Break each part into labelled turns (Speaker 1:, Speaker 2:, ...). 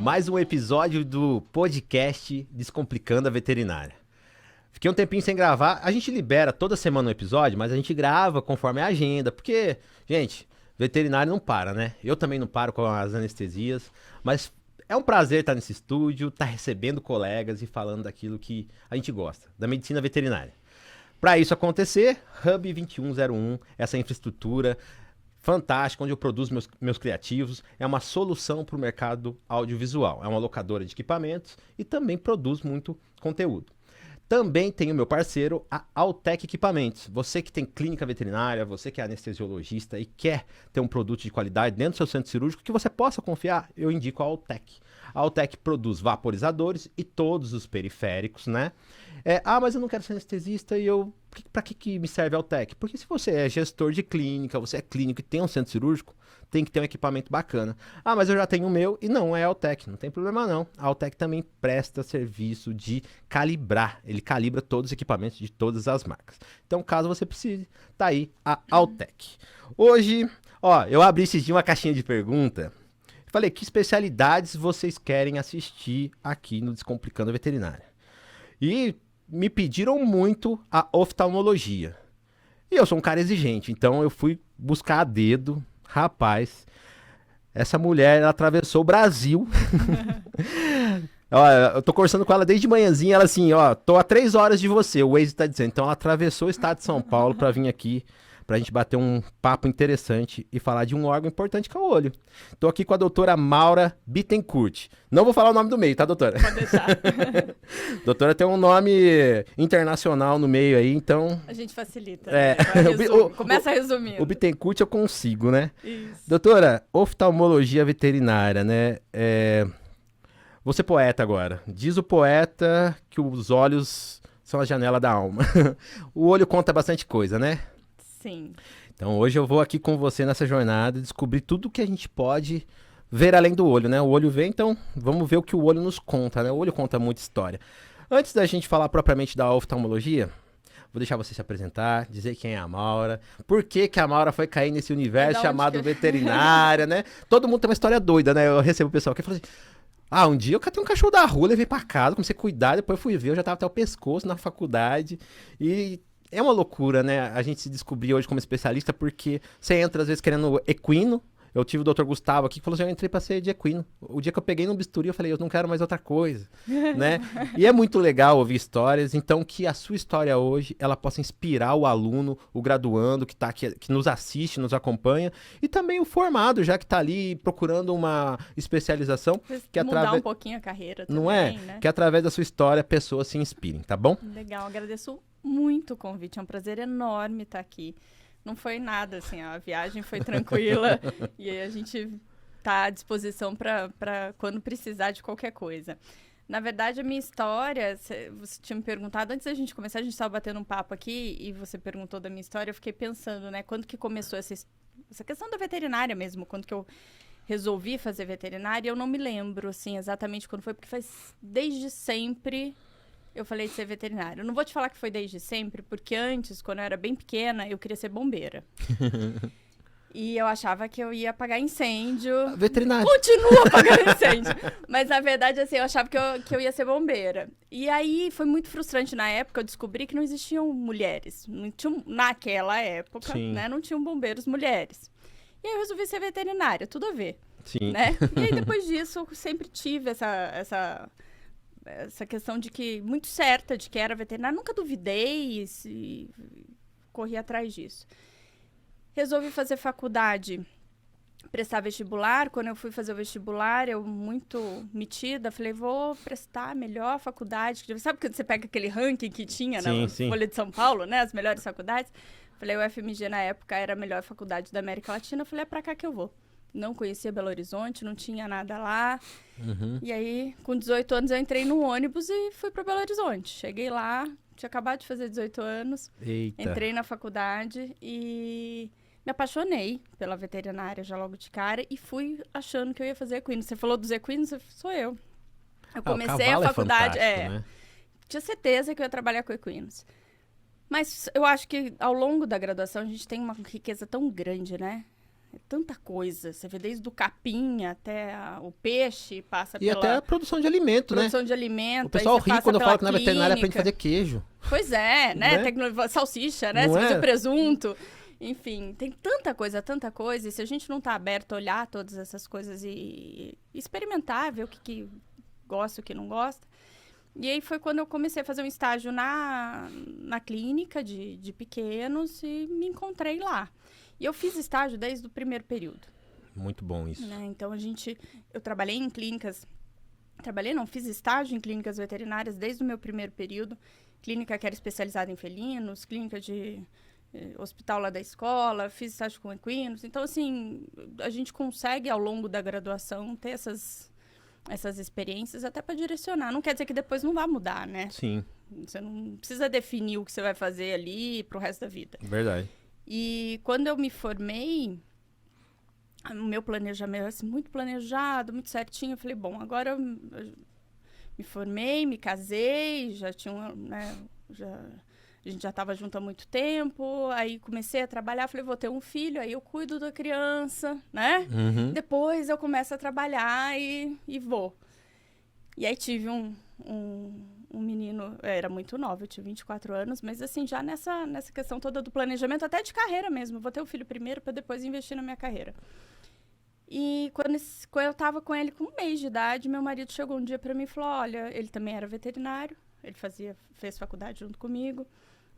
Speaker 1: mais um episódio do podcast Descomplicando a Veterinária. Fiquei um tempinho sem gravar, a gente libera toda semana um episódio, mas a gente grava conforme a agenda, porque, gente, veterinário não para, né? Eu também não paro com as anestesias, mas é um prazer estar nesse estúdio, estar recebendo colegas e falando daquilo que a gente gosta, da medicina veterinária. Para isso acontecer, Hub 2101, essa infraestrutura fantástica, onde eu produzo meus criativos, é uma solução para o mercado audiovisual. É uma locadora de equipamentos e também produz muito conteúdo. Também tem o meu parceiro, a Altec Equipamentos. Você que tem clínica veterinária, você que é anestesiologista e quer ter um produto de qualidade dentro do seu centro cirúrgico que você possa confiar, eu indico a Altec. A Altec produz vaporizadores e todos os periféricos, né? Mas eu não quero ser anestesista e para que me serve a Altec? Porque se você é gestor de clínica, você é clínico e tem um centro cirúrgico, tem que ter um equipamento bacana. Mas eu já tenho o meu e não é a Altec, não tem problema não. A Altec também presta serviço de calibrar, ele calibra todos os equipamentos de todas as marcas. Então, caso você precise, tá aí a Altec. Hoje, eu abri esses dias uma caixinha de pergunta. Falei, que especialidades vocês querem assistir aqui no Descomplicando a Veterinária? E me pediram muito a oftalmologia. E eu sou um cara exigente, então eu fui buscar a dedo. Rapaz, essa mulher, ela atravessou o Brasil. Eu tô conversando com ela desde manhãzinha, ela assim, tô a 3 horas de você, o Waze tá dizendo. Então ela atravessou o estado de São Paulo para vir aqui, pra gente bater um papo interessante e falar de um órgão importante que é o olho. Tô aqui com a doutora Maura Bittencourt. Não vou falar o nome do meio, tá, doutora?
Speaker 2: Pode deixar.
Speaker 1: Doutora tem um nome internacional no meio aí, então...
Speaker 2: A gente facilita.
Speaker 1: Começa
Speaker 2: resumindo.
Speaker 1: O Bittencourt eu consigo, né?
Speaker 2: Isso.
Speaker 1: Doutora, oftalmologia veterinária, né? Vou ser poeta agora. Diz o poeta que os olhos são a janela da alma. O olho conta bastante coisa, né?
Speaker 2: Sim.
Speaker 1: Então hoje eu vou aqui com você nessa jornada descobrir tudo que a gente pode ver além do olho, né? O olho vê, então vamos ver o que o olho nos conta, né? O olho conta muita história. Antes da gente falar propriamente da oftalmologia, vou deixar você se apresentar, dizer quem é a Maura, por que a Maura foi cair nesse universo chamado veterinária, né? Todo mundo tem uma história doida, né? Eu recebo o pessoal que fala assim, um dia eu catei um cachorro da rua, levei pra casa, comecei a cuidar, depois fui ver, eu já tava até o pescoço na faculdade e... É uma loucura, né? A gente se descobrir hoje como especialista porque você entra às vezes querendo equino. Eu tive o Dr. Gustavo aqui que falou assim, eu entrei pra ser de equino. O dia que eu peguei no bisturi, eu falei, eu não quero mais outra coisa, né? E é muito legal ouvir histórias, então que a sua história hoje, ela possa inspirar o aluno, o graduando que nos assiste, nos acompanha, e também o formado, já que tá ali procurando uma especialização.
Speaker 2: Mudar um pouquinho a carreira também,
Speaker 1: não é?
Speaker 2: Né?
Speaker 1: Que através da sua história, pessoas se inspirem, tá bom?
Speaker 2: Legal, agradeço muito o convite, é um prazer enorme estar aqui. Não foi nada, assim, a viagem foi tranquila e a gente tá à disposição para quando precisar de qualquer coisa. Na verdade, a minha história, você tinha me perguntado, antes da gente começar, a gente estava batendo um papo aqui e você perguntou da minha história, eu fiquei pensando, né, quando que começou essa questão da veterinária mesmo, quando que eu resolvi fazer veterinária, eu não me lembro, assim, exatamente quando foi, porque faz desde sempre... Eu falei de ser veterinária. Eu não vou te falar que foi desde sempre, porque antes, quando eu era bem pequena, eu queria ser bombeira. E eu achava que eu ia apagar incêndio.
Speaker 1: Veterinária.
Speaker 2: Continua apagando incêndio. Mas, na verdade, assim, eu achava que eu ia ser bombeira. E aí, foi muito frustrante na época, eu descobri que não existiam mulheres. Não tinham, naquela época, né? Não tinham bombeiros mulheres. E aí, eu resolvi ser veterinária. Tudo a ver.
Speaker 1: Sim.
Speaker 2: Né? E aí, depois disso, eu sempre tive essa questão de que, muito certa de que era veterinária, nunca duvidei e corri atrás disso. Resolvi fazer faculdade, prestar vestibular. Quando eu fui fazer o vestibular, eu muito metida, falei, vou prestar a melhor faculdade. Sabe quando você pega aquele ranking que tinha na Folha de São Paulo, né? As melhores faculdades. Falei, o FMG na época era a melhor faculdade da América Latina. Falei, é pra cá que eu vou. Não conhecia Belo Horizonte, não tinha nada lá.
Speaker 1: Uhum.
Speaker 2: E aí, com 18 anos, eu entrei no ônibus e fui para Belo Horizonte. Cheguei lá, tinha acabado de fazer 18 anos.
Speaker 1: Eita.
Speaker 2: Entrei na faculdade e me apaixonei pela veterinária já logo de cara e fui achando que eu ia fazer equino. Você falou dos equinos, sou eu. Eu comecei a faculdade,
Speaker 1: né?
Speaker 2: Tinha certeza que eu ia trabalhar com equinos. Mas eu acho que ao longo da graduação a gente tem uma riqueza tão grande, né? É tanta coisa. Você vê desde o capim até o peixe, passa
Speaker 1: E até a produção de alimento, né?
Speaker 2: produção de alimento.
Speaker 1: O pessoal
Speaker 2: aí você
Speaker 1: ri
Speaker 2: passa
Speaker 1: quando eu
Speaker 2: pela
Speaker 1: falo que na veterinária aprende a
Speaker 2: clínica.
Speaker 1: fazer queijo.
Speaker 2: Pois é, né?
Speaker 1: Né?
Speaker 2: Salsicha, né?
Speaker 1: Não
Speaker 2: Você faz
Speaker 1: é?
Speaker 2: o presunto. Enfim, tem tanta coisa, tanta coisa. E se a gente não tá aberto a olhar todas essas coisas e experimentar, ver o que gosta, o que não gosta. E aí foi quando eu comecei a fazer um estágio na clínica de pequenos e me encontrei lá. E eu fiz estágio desde o primeiro período.
Speaker 1: Muito bom isso.
Speaker 2: Né? Então, eu trabalhei em clínicas, fiz estágio em clínicas veterinárias desde o meu primeiro período. Clínica que era especializada em felinos, clínica de hospital lá da escola, fiz estágio com equinos. Então, assim, a gente consegue, ao longo da graduação, ter essas experiências até para direcionar. Não quer dizer que depois não vá mudar, né?
Speaker 1: Sim.
Speaker 2: Você não precisa definir o que você vai fazer ali pro resto da vida.
Speaker 1: Verdade.
Speaker 2: E quando eu me formei, o meu planejamento, assim, muito planejado, muito certinho. Eu falei, bom, agora eu me formei, me casei, já tinha, né, a gente já estava junto há muito tempo, aí comecei a trabalhar, falei, vou ter um filho, aí eu cuido da criança, né?
Speaker 1: Uhum.
Speaker 2: Depois eu começo a trabalhar e vou. E aí tive um menino, era muito novo, eu tinha 24 anos, mas assim, já nessa questão toda do planejamento, até de carreira mesmo, vou ter o filho primeiro para depois investir na minha carreira. E quando eu estava com ele com 1 mês de idade, meu marido chegou um dia para mim e falou, olha, ele também era veterinário, ele fez faculdade junto comigo.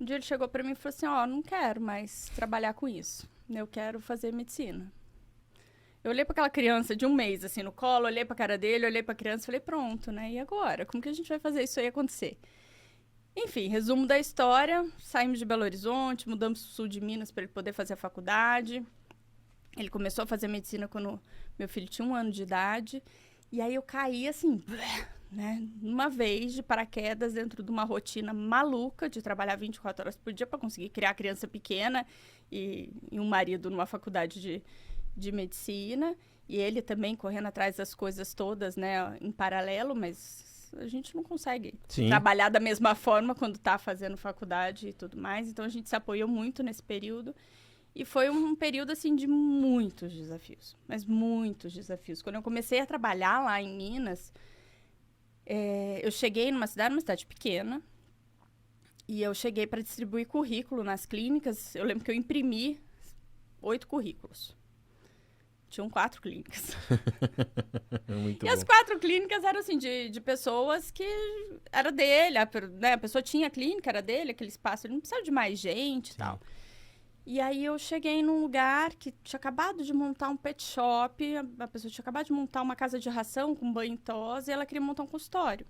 Speaker 2: Um dia ele chegou para mim e falou assim, não quero mais trabalhar com isso, eu quero fazer medicina. Eu olhei para aquela criança de 1 mês, assim, no colo, olhei para a cara dele, olhei para a criança e falei, pronto, né? E agora? Como que a gente vai fazer isso aí acontecer? Enfim, resumo da história, saímos de Belo Horizonte, mudamos para o sul de Minas para ele poder fazer a faculdade. Ele começou a fazer medicina quando meu filho tinha 1 ano de idade. E aí eu caí, assim, né? Uma vez de paraquedas dentro de uma rotina maluca de trabalhar 24 horas por dia para conseguir criar a criança pequena e um marido numa faculdade de medicina. E ele também correndo atrás das coisas todas, né? Em paralelo, mas a gente não consegue trabalhar da mesma forma quando está fazendo faculdade e tudo mais. Então, a gente se apoiou muito nesse período. E foi um período, assim, de muitos desafios. Mas muitos desafios. Quando eu comecei a trabalhar lá em Minas, eu cheguei numa cidade pequena. E eu cheguei para distribuir currículo nas clínicas. Eu lembro que eu imprimi 8 currículos. Tinham 4 clínicas.
Speaker 1: Muito
Speaker 2: e
Speaker 1: bom.
Speaker 2: as 4 clínicas eram, assim, de pessoas que era dele. A pessoa tinha a clínica, era dele, aquele espaço. Ele não precisava de mais gente e tal. E aí eu cheguei num lugar que tinha acabado de montar um pet shop, a pessoa tinha acabado de montar uma casa de ração com banho e tosa, e ela queria montar um consultório.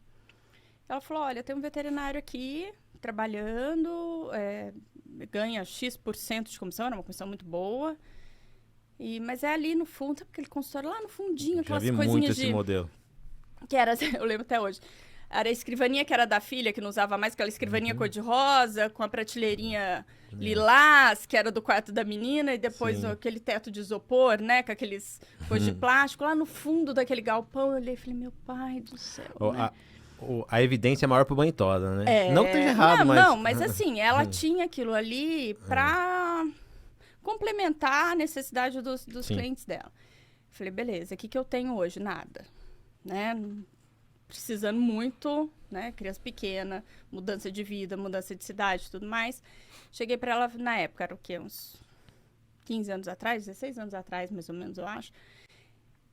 Speaker 2: Ela falou, olha, tem um veterinário aqui, trabalhando, ganha X% de comissão, era uma comissão muito boa, mas é ali no fundo, sabe aquele consultório lá no fundinho, aquelas coisinhas
Speaker 1: muito esse modelo.
Speaker 2: Que era, eu lembro até hoje, era a escrivaninha que era da filha, que não usava mais, aquela escrivaninha cor-de-rosa, com a prateleirinha lilás, que era do quarto da menina, e depois aquele teto de isopor, né, com aqueles coisas de plástico, lá no fundo daquele galpão. Eu olhei e falei, meu pai do céu, né?
Speaker 1: A evidência é maior pro banho toda, né? Não que esteja errado, mas...
Speaker 2: Não, mas assim, ela tinha aquilo ali para complementar a necessidade dos clientes dela. Eu falei, beleza, o que eu tenho hoje? Nada, né? Precisando muito, né? Criança pequena, mudança de vida, mudança de cidade e tudo mais. Cheguei para ela, na época, era o quê? Uns 15 anos atrás, 16 anos atrás, mais ou menos, eu acho.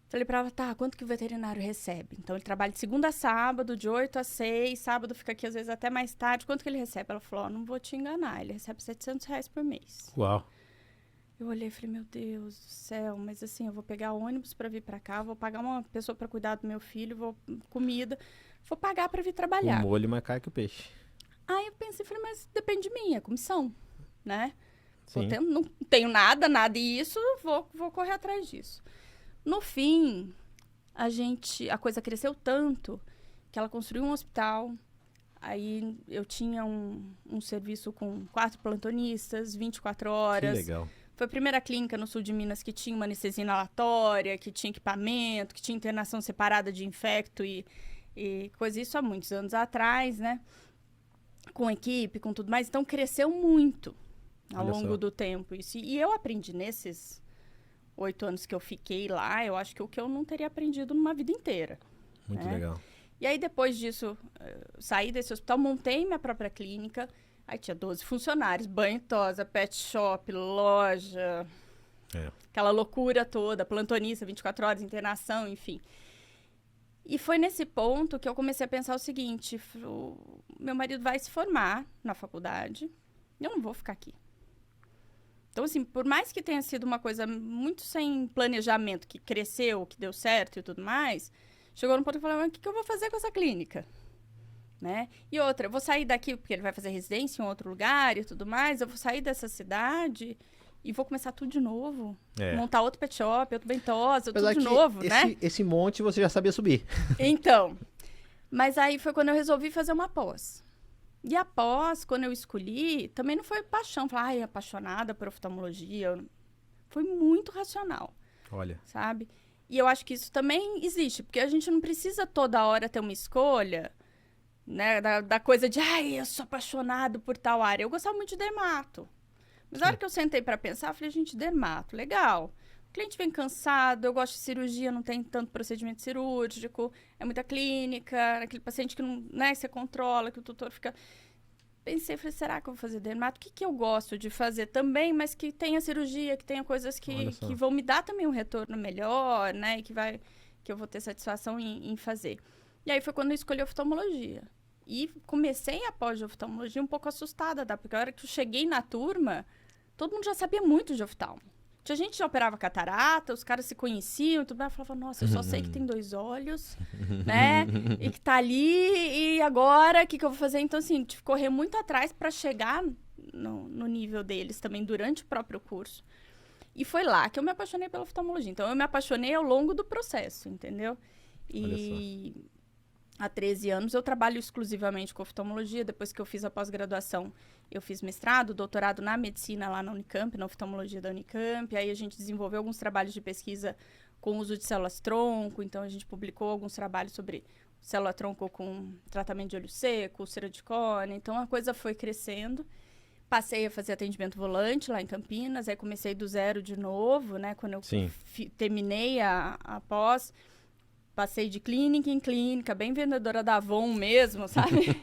Speaker 2: Falei para ela, tá, quanto que o veterinário recebe? Então, ele trabalha de segunda a sábado, de 8 a 6, sábado fica aqui às vezes até mais tarde. Quanto que ele recebe? Ela falou, não vou te enganar, ele recebe R$700 por mês.
Speaker 1: Uau.
Speaker 2: Eu olhei e falei, meu Deus do céu, mas assim, eu vou pegar ônibus para vir para cá, vou pagar uma pessoa para cuidar do meu filho, comida, vou pagar para vir trabalhar.
Speaker 1: O molho mais caro que o peixe.
Speaker 2: Aí eu pensei, falei, mas depende de mim, é comissão, né?
Speaker 1: Não
Speaker 2: tenho nada e isso, vou correr atrás disso. No fim, a coisa cresceu tanto que ela construiu um hospital. Aí eu tinha um serviço com 4 plantonistas, 24 horas.
Speaker 1: Que legal.
Speaker 2: Foi a primeira clínica no sul de Minas que tinha uma anestesia inalatória, que tinha equipamento, que tinha internação separada de infecto e coisa. Isso há muitos anos atrás, né? Com equipe, com tudo mais. Então, cresceu muito ao longo do tempo. Isso. E eu aprendi nesses 8 anos que eu fiquei lá, eu acho que o que eu não teria aprendido numa vida inteira.
Speaker 1: Muito
Speaker 2: né?
Speaker 1: legal.
Speaker 2: E aí, depois disso, saí desse hospital, montei minha própria clínica. Aí tinha 12 funcionários, banho e tosa, pet shop, loja, aquela loucura toda, plantonista, 24 horas, internação, enfim. E foi nesse ponto que eu comecei a pensar o seguinte, meu marido vai se formar na faculdade, eu não vou ficar aqui. Então, assim, por mais que tenha sido uma coisa muito sem planejamento, que cresceu, que deu certo e tudo mais, chegou no ponto que eu falei, mas o que eu vou fazer com essa clínica? Né? E outra, eu vou sair daqui, porque ele vai fazer residência em outro lugar e tudo mais, eu vou sair dessa cidade e vou começar tudo de novo. Montar outro pet shop, outro bentosa, tudo de novo, né?
Speaker 1: Esse monte você já sabia subir.
Speaker 2: Então, mas aí foi quando eu resolvi fazer uma pós. E a pós, quando eu escolhi, também não foi paixão, falar, ai, apaixonada por oftalmologia. Foi muito racional.
Speaker 1: Olha.
Speaker 2: Sabe? E eu acho que isso também existe, porque a gente não precisa toda hora ter uma escolha, né, da coisa de, ai, eu sou apaixonado por tal área. Eu gostava muito de dermato. Mas na hora que eu sentei para pensar, eu falei, gente, dermato, legal. O cliente vem cansado, eu gosto de cirurgia, não tem tanto procedimento cirúrgico, é muita clínica, aquele paciente que não, né, você controla, que o tutor fica... Pensei, falei, será que eu vou fazer dermato? O que eu gosto de fazer também, mas que tenha cirurgia, que tenha coisas que vão me dar também um retorno melhor, né? E que eu vou ter satisfação em fazer. E aí foi quando eu escolhi oftalmologia. E comecei a pós de oftalmologia um pouco assustada, tá? Porque a hora que eu cheguei na turma, todo mundo já sabia muito de oftalmo. Tinha gente que já operava catarata, os caras se conheciam e tudo mais. Eu falava, nossa, eu só sei que tem 2 olhos, né? E que tá ali, e agora, o que eu vou fazer? Então, assim, tive que correr muito atrás para chegar no nível deles também durante o próprio curso. E foi lá que eu me apaixonei pela oftalmologia. Então, eu me apaixonei ao longo do processo, entendeu? E há 13 anos eu trabalho exclusivamente com oftalmologia. Depois que eu fiz a pós-graduação, eu fiz mestrado, doutorado na medicina lá na Unicamp, na oftalmologia da Unicamp. Aí a gente desenvolveu alguns trabalhos de pesquisa com uso de células-tronco. Então, a gente publicou alguns trabalhos sobre célula-tronco com tratamento de olho seco, úlcera de córnea. Então, a coisa foi crescendo. Passei a fazer atendimento volante lá em Campinas. Aí comecei do zero de novo, né? Quando eu terminei a pós... Passei de clínica em clínica, bem vendedora da Avon mesmo, sabe?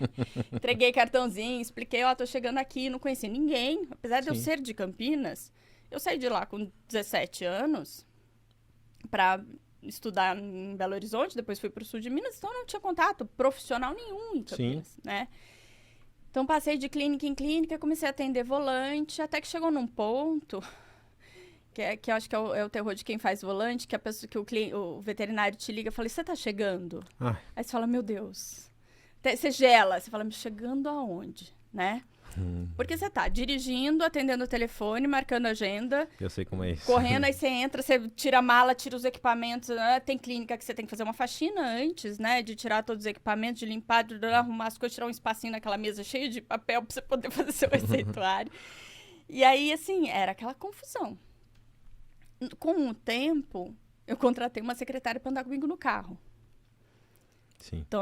Speaker 2: Entreguei cartãozinho, expliquei, tô chegando aqui, não conheci ninguém. Apesar de eu ser de Campinas, eu saí de lá com 17 anos para estudar em Belo Horizonte, depois fui para o sul de Minas, então eu não tinha contato profissional nenhum em Campinas, né? Então, passei de clínica em clínica, comecei a atender volante, até que chegou num ponto... Que eu acho que é o terror de quem faz volante, que a pessoa, que o veterinário te liga e fala, você tá chegando? Aí você fala, meu Deus. Você gela, você fala, me chegando aonde? Né? Porque você tá dirigindo, atendendo o telefone, marcando agenda.
Speaker 1: Eu sei como é isso.
Speaker 2: Correndo, aí você entra, você tira a mala, tira os equipamentos. Tem clínica que você tem que fazer uma faxina antes, né? De tirar todos os equipamentos, de limpar, de arrumar as coisas, tirar um espacinho naquela mesa cheia de papel pra você poder fazer seu receituário. E aí, assim, era aquela confusão. Com o tempo, eu contratei uma secretária para andar comigo no carro.
Speaker 1: Sim.
Speaker 2: Então,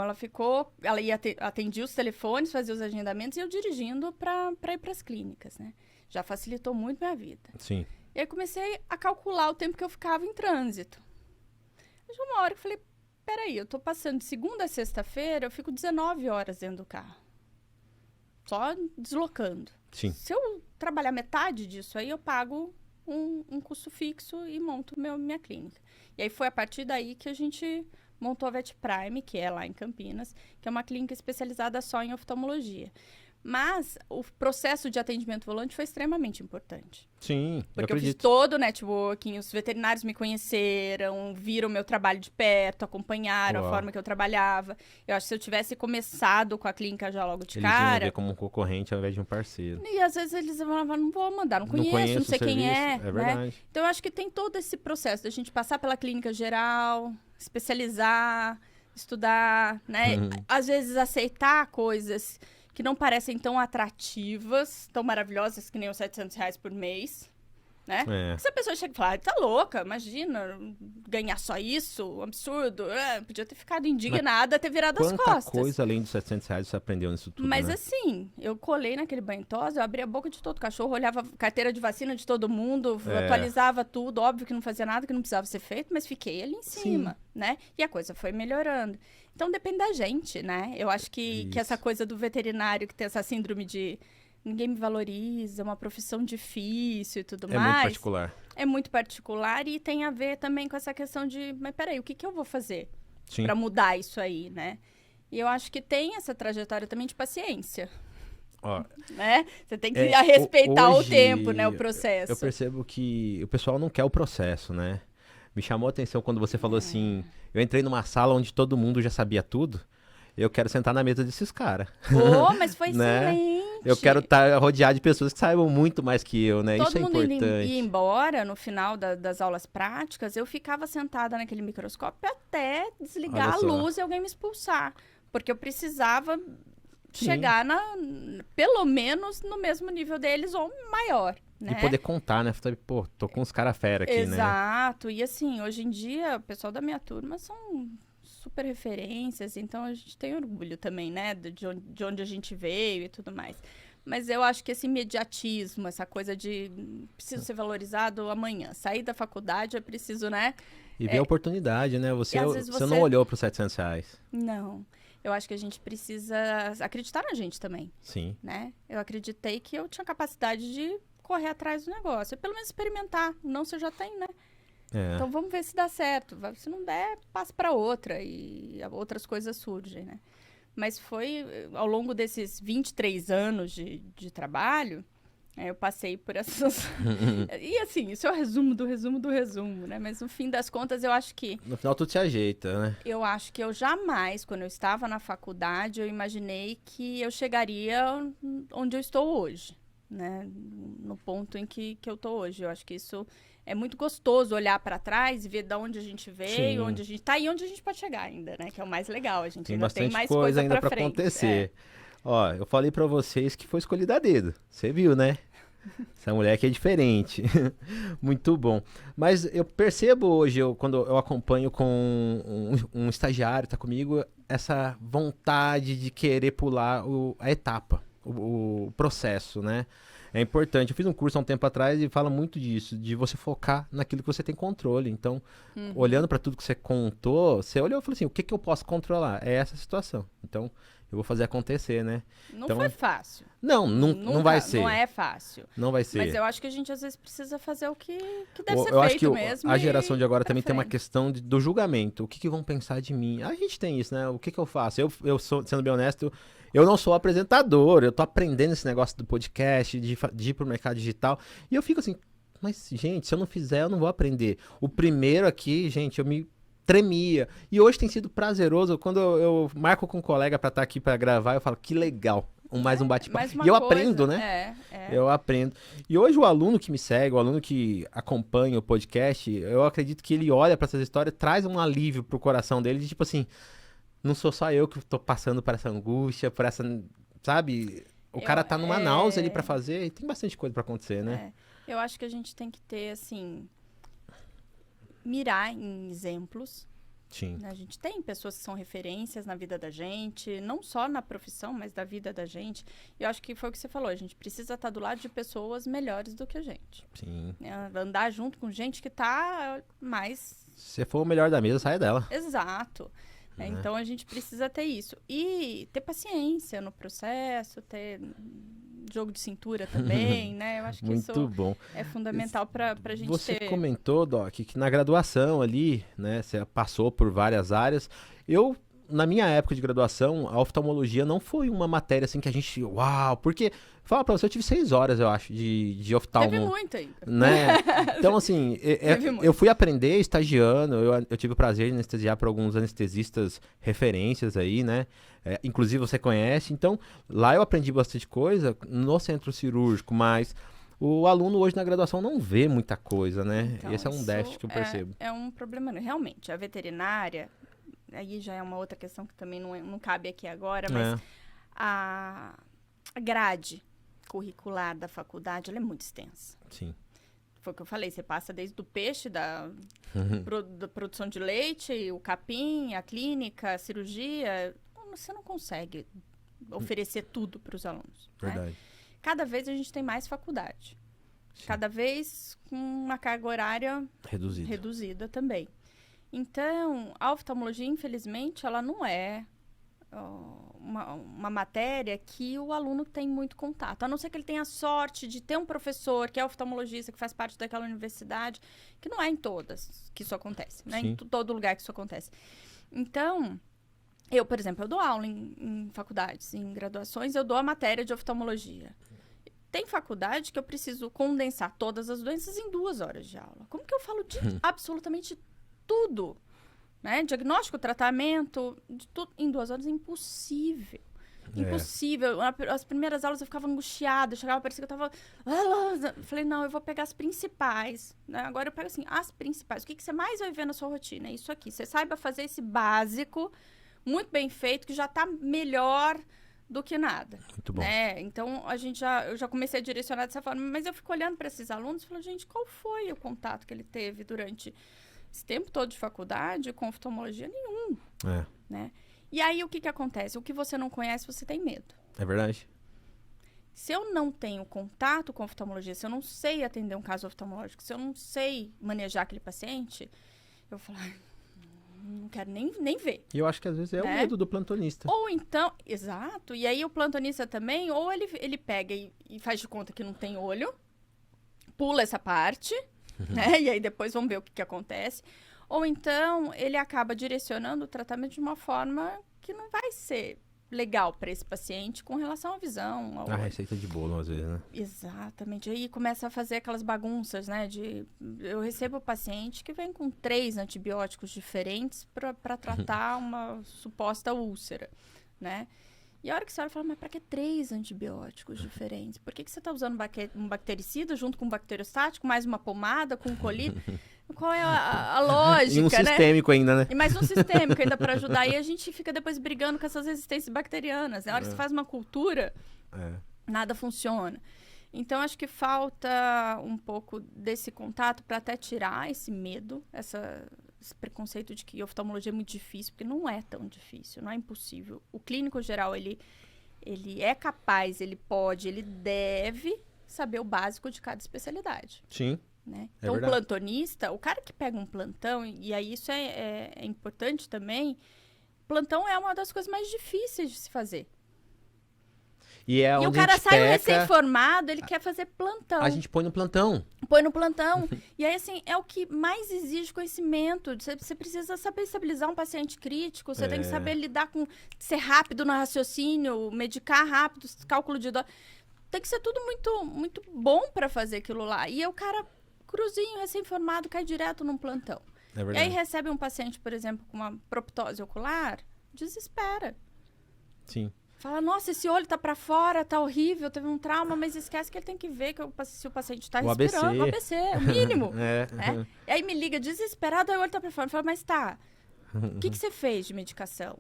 Speaker 2: ela ia atendia os telefones, fazia os agendamentos e eu dirigindo para ir para as clínicas, né? Já facilitou muito minha vida.
Speaker 1: Sim.
Speaker 2: E aí comecei a calcular o tempo que eu ficava em trânsito. Mas uma hora eu falei, peraí, eu tô passando de segunda a sexta-feira, eu fico 19 horas dentro do carro. Só deslocando.
Speaker 1: Sim.
Speaker 2: Se eu trabalhar metade disso aí, eu pago um custo fixo e monto minha clínica. E aí foi a partir daí que a gente montou a Vet Prime, que é lá em Campinas, que é uma clínica especializada só em oftalmologia. Mas o processo de atendimento volante foi extremamente importante.
Speaker 1: Sim,
Speaker 2: porque eu fiz todo o networking, os veterinários me conheceram, viram o meu trabalho de perto, acompanharam a forma que eu trabalhava. Eu acho que se eu tivesse começado com a clínica já logo de cara...
Speaker 1: Eles iam ver como um concorrente ao invés de um parceiro.
Speaker 2: E às vezes eles falavam, não vou mandar, não conheço, não sei quem é.
Speaker 1: É verdade.
Speaker 2: Né? Então eu acho que tem todo esse processo da gente passar pela clínica geral, especializar, estudar, né? Às vezes aceitar coisas que não parecem tão atrativas, tão maravilhosas que nem os R$700 por mês, né? Porque se a pessoa chega e fala, tá louca, imagina, ganhar só isso, um absurdo. Podia ter ficado indignada, ter virado as costas.
Speaker 1: Quanta coisa além dos R$ 700 você aprendeu nisso tudo,
Speaker 2: Mas
Speaker 1: né?
Speaker 2: assim, eu colei naquele banho tosa, eu abria a boca de todo cachorro, olhava a carteira de vacina de todo mundo, atualizava tudo, óbvio que não fazia nada que não precisava ser feito, mas fiquei ali em cima, né? E a coisa foi melhorando. Então depende da gente, né? Eu acho que essa coisa do veterinário que tem essa síndrome de ninguém me valoriza, é uma profissão difícil e tudo mais.
Speaker 1: É muito particular.
Speaker 2: É muito particular e tem a ver também com essa questão de, mas peraí, o que eu vou fazer para mudar isso aí, né? E eu acho que tem essa trajetória também de paciência.
Speaker 1: Ó,
Speaker 2: né? Você tem que respeitar
Speaker 1: hoje,
Speaker 2: o tempo, né? O processo.
Speaker 1: Eu percebo que o pessoal não quer o processo, né? Me chamou a atenção quando você falou assim, eu entrei numa sala onde todo mundo já sabia tudo, eu quero sentar na mesa desses caras.
Speaker 2: Mas foi
Speaker 1: né?
Speaker 2: excelente.
Speaker 1: Eu quero estar rodeado de pessoas que saibam muito mais que eu, né?
Speaker 2: Todo
Speaker 1: Isso é
Speaker 2: mundo
Speaker 1: importante.
Speaker 2: ia embora no final das aulas práticas, eu ficava sentada naquele microscópio até desligar a luz e alguém me expulsar. Porque eu precisava chegar pelo menos no mesmo nível deles ou maior. Né?
Speaker 1: E poder contar, né? Pô, tô com uns caras fera aqui, né?
Speaker 2: Exato. E assim, hoje em dia, o pessoal da minha turma são super referências, então a gente tem orgulho também, né? De onde a gente veio e tudo mais. Mas eu acho que esse imediatismo, essa coisa de preciso ser valorizado amanhã, sair da faculdade é preciso, né?
Speaker 1: E ver a oportunidade, né? Você
Speaker 2: você
Speaker 1: não olhou pros R$ 700.
Speaker 2: Não. Eu acho que a gente precisa acreditar na gente também.
Speaker 1: Sim.
Speaker 2: Né? Eu acreditei que eu tinha capacidade de correr atrás do negócio. Pelo menos experimentar. Não, você já tem, né? Então vamos ver se dá certo. Se não der, passa para outra. E outras coisas surgem, né? Mas foi ao longo desses 23 anos de trabalho, eu passei por essas... E assim, isso é o resumo do resumo do resumo, né? Mas no fim das contas, eu acho que...
Speaker 1: No final tudo se ajeita, né?
Speaker 2: Eu acho que eu jamais, quando eu estava na faculdade, eu imaginei que eu chegaria onde eu estou hoje, né? No ponto em que eu estou hoje. Eu acho que isso é muito gostoso olhar para trás e ver de onde a gente veio, onde a gente está e onde a gente pode chegar ainda, né? Que é o mais legal. A gente ainda tem mais coisa
Speaker 1: ainda
Speaker 2: para
Speaker 1: acontecer. Ó, eu falei para vocês que foi escolhida a dedo. Você viu, né? Essa mulher aqui é diferente. Muito bom. Mas eu percebo hoje, quando eu acompanho com um estagiário, tá comigo, essa vontade de querer pular a etapa, o processo, né? É importante. Eu fiz um curso há um tempo atrás e fala muito disso, de você focar naquilo que você tem controle. Então, olhando para tudo que você contou, você olhou e falou assim, o que eu posso controlar? É essa situação. Então, eu vou fazer acontecer, né?
Speaker 2: Não foi fácil.
Speaker 1: Não vai ser.
Speaker 2: Não é fácil.
Speaker 1: Não vai ser.
Speaker 2: Mas eu acho que a gente, às vezes, precisa fazer o que deve ser
Speaker 1: eu acho
Speaker 2: feito
Speaker 1: que
Speaker 2: mesmo.
Speaker 1: A geração de agora também tem uma questão do julgamento. O que vão pensar de mim? A gente tem isso, né? O que eu faço? Eu sou, sendo bem honesto, eu não sou apresentador. Eu tô aprendendo esse negócio do podcast, de ir pro mercado digital. E eu fico assim, mas, gente, se eu não fizer, eu não vou aprender. O primeiro aqui, gente, eu me tremia. E hoje tem sido prazeroso. Quando eu marco com um colega pra estar aqui pra gravar, eu falo, que legal. Mais um bate-papo. E eu aprendo, né? Eu aprendo. E hoje o aluno que me segue, o aluno que acompanha o podcast, eu acredito que ele olha pra essas histórias, traz um alívio pro coração dele, de tipo assim, não sou só eu que tô passando por essa angústia, por essa, sabe? O cara tá numa náusea ali pra fazer e tem bastante coisa pra acontecer, né?
Speaker 2: Eu acho que a gente tem que ter, assim, mirar em exemplos.
Speaker 1: Sim.
Speaker 2: A gente tem pessoas que são referências na vida da gente, não só na profissão, mas da vida da gente. E eu acho que foi o que você falou, a gente precisa estar do lado de pessoas melhores do que a gente.
Speaker 1: Sim.
Speaker 2: Andar junto com gente que tá mais...
Speaker 1: Se for o melhor da mesa, saia dela.
Speaker 2: Exato. Então a gente precisa ter isso. E ter paciência no processo, ter jogo de cintura também, né? Eu acho que
Speaker 1: Muito
Speaker 2: isso
Speaker 1: bom.
Speaker 2: É fundamental pra gente
Speaker 1: Você
Speaker 2: ter...
Speaker 1: comentou, Doc, que na graduação ali, né, você passou por várias áreas. Na minha época de graduação, a oftalmologia não foi uma matéria assim que a gente... Uau! Porque, fala pra você, eu tive 6 horas, eu acho, de oftalmo.
Speaker 2: Teve muito ainda.
Speaker 1: Né? Então, assim, eu fui aprender estagiando, eu tive o prazer de anestesiar para alguns anestesistas referências aí, né? Inclusive você conhece. Então, lá eu aprendi bastante coisa no centro cirúrgico, mas... O aluno hoje na graduação não vê muita coisa, né?
Speaker 2: Então,
Speaker 1: esse é um déficit que eu percebo.
Speaker 2: É um problema. Realmente, a veterinária, aí já é uma outra questão que também não cabe aqui agora, mas a grade curricular da faculdade, ela é muito extensa.
Speaker 1: Sim.
Speaker 2: foi o que eu falei, você passa desde o peixe, da produção de leite, o capim, a clínica, a cirurgia. Você não consegue oferecer tudo para os alunos.
Speaker 1: Verdade.
Speaker 2: Né? Cada vez a gente tem mais faculdade. Sim. Cada vez com uma carga horária reduzida também. Então, a oftalmologia, infelizmente, ela não é uma matéria que o aluno tem muito contato. A não ser que ele tenha a sorte de ter um professor que é oftalmologista, que faz parte daquela universidade, que não é em todas que isso acontece, né? Em todo lugar que isso acontece. Então, eu, por exemplo, eu dou aula em faculdades, em graduações, eu dou a matéria de oftalmologia. Tem faculdade que eu preciso condensar todas as doenças em 2 horas de aula. Como que eu falo de absolutamente tudo? Né? Diagnóstico, tratamento, de tudo em 2 horas é impossível. Impossível. As primeiras aulas eu ficava angustiada, chegava, parecia que eu tava... Falei, não, eu vou pegar as principais. Né? Agora eu pego assim, as principais. O que você mais vai ver na sua rotina? É isso aqui. Você saiba fazer esse básico, muito bem feito, que já tá melhor do que nada.
Speaker 1: Muito bom.
Speaker 2: Né? Então, eu já comecei a direcionar dessa forma, mas eu fico olhando para esses alunos e falo, gente, qual foi o contato que ele teve durante esse tempo todo de faculdade com oftalmologia? Nenhum. Né? E aí, o que acontece? O que você não conhece, você tem medo.
Speaker 1: É verdade.
Speaker 2: Se eu não tenho contato com oftalmologia, se eu não sei atender um caso oftalmológico, se eu não sei manejar aquele paciente, eu falo, não quero nem ver.
Speaker 1: E eu acho que às vezes é o medo do plantonista.
Speaker 2: Ou então, exato, e aí o plantonista também, ou ele pega e faz de conta que não tem olho, pula essa parte, né? E aí depois vamos ver o que acontece. Ou então ele acaba direcionando o tratamento de uma forma que não vai ser legal para esse paciente com relação à visão.
Speaker 1: A receita de bolo, às vezes, né?
Speaker 2: Exatamente. Aí começa a fazer aquelas bagunças, né? Eu recebo paciente que vem com 3 antibióticos diferentes para tratar uma suposta úlcera, né? E a hora que você olha, fala, mas para que 3 antibióticos diferentes? Por que você está usando um bactericida junto com um bacteriostático, mais uma pomada com um colírio? Qual é a lógica,
Speaker 1: e um sistêmico ainda, né?
Speaker 2: E mais um sistêmico ainda para ajudar. E a gente fica depois brigando com essas resistências bacterianas. Na hora que você faz uma cultura, nada funciona. Então, acho que falta um pouco desse contato para até tirar esse medo, esse preconceito de que oftalmologia é muito difícil, porque não é tão difícil, não é impossível. O clínico geral, ele é capaz, ele pode, ele deve saber o básico de cada especialidade.
Speaker 1: Sim.
Speaker 2: Né? Então, o plantonista, o cara que pega um plantão, e aí isso é importante também, plantão é uma das coisas mais difíceis de se fazer.
Speaker 1: E
Speaker 2: o cara sai recém-formado, ele quer fazer plantão.
Speaker 1: A gente põe no plantão.
Speaker 2: Põe no plantão. E aí, assim, é o que mais exige conhecimento. Você precisa saber estabilizar um paciente crítico, você tem que saber lidar com... ser rápido no raciocínio, medicar rápido, cálculo de dose. Tem que ser tudo muito, muito bom para fazer aquilo lá. E aí o cara... cruzinho, recém-formado, cai direto num plantão. E aí recebe um paciente, por exemplo, com uma proptose ocular, desespera.
Speaker 1: Sim.
Speaker 2: Fala, nossa, esse olho tá pra fora, tá horrível, teve um trauma, mas esquece que ele tem que ver se o paciente tá respirando. O ABC, o mínimo. E aí me liga desesperado, aí o olho tá pra fora. Fala, mas tá, o que você fez de medicação?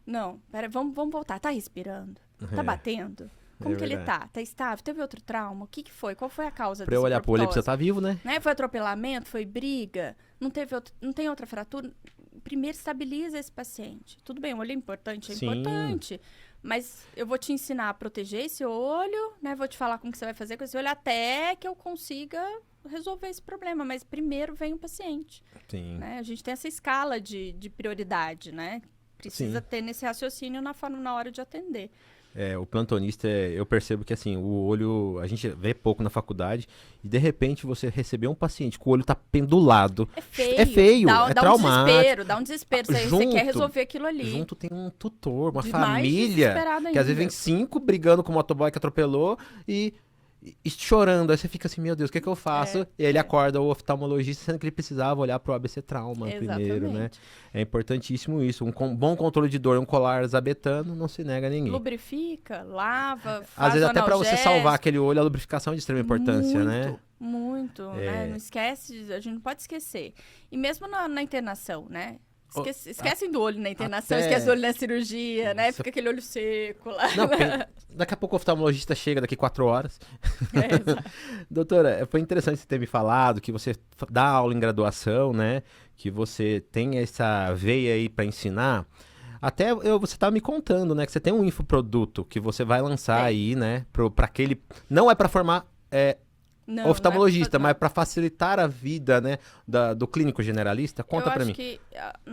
Speaker 2: Não, pera, vamos voltar. Tá respirando? Tá batendo? Como que ele tá? Tá estável? Teve outro trauma? O que foi? Qual foi a causa desse
Speaker 1: proptose? Pra eu olhar pro olho, ele precisa estar vivo, né?
Speaker 2: Foi atropelamento? Foi briga? Não tem outra fratura? Primeiro, estabiliza esse paciente. Tudo bem, o olho é importante, importante. Mas eu vou te ensinar a proteger esse olho, né? Vou te falar como que você vai fazer com esse olho até que eu consiga resolver esse problema. Mas primeiro vem o paciente.
Speaker 1: Sim.
Speaker 2: Né? A gente tem essa escala de prioridade, né? Precisa ter nesse raciocínio na hora de atender.
Speaker 1: O plantonista, eu percebo que assim, o olho, a gente vê pouco na faculdade e de repente você receber um paciente com o olho tá pendulado.
Speaker 2: É feio,
Speaker 1: é traumático.
Speaker 2: Dá um desespero, você quer resolver aquilo ali.
Speaker 1: Junto tem um tutor, uma família, que às vezes vem 5 brigando com o motoboy que atropelou e chorando. Aí você fica assim, meu Deus, o que eu faço? E aí ele acorda o oftalmologista, sendo que ele precisava olhar pro ABC trauma primeiro, né? É importantíssimo isso. Bom controle de dor, um colar zabetano, não se nega a ninguém.
Speaker 2: Lubrifica, lava, faz
Speaker 1: às vezes até para você salvar aquele olho, a lubrificação é de extrema importância, né?
Speaker 2: Muito, né? Não esquece, a gente não pode esquecer. E mesmo na internação, né? Esquecem do olho na internação,
Speaker 1: Até...
Speaker 2: esquecem do olho na cirurgia, né? Fica aquele olho seco lá.
Speaker 1: Não, daqui a pouco o oftalmologista chega, daqui 4 horas.
Speaker 2: Exato.
Speaker 1: Doutora, foi interessante você ter me falado que você dá aula em graduação, né? Que você tem essa veia aí para ensinar. Até você estava me contando, né? Que você tem um infoproduto que você vai lançar aí, né? Para aquele... Não é para formar...
Speaker 2: Não,
Speaker 1: oftalmologista,
Speaker 2: não
Speaker 1: mas para facilitar a vida, né, do clínico generalista, conta para mim.
Speaker 2: Eu acho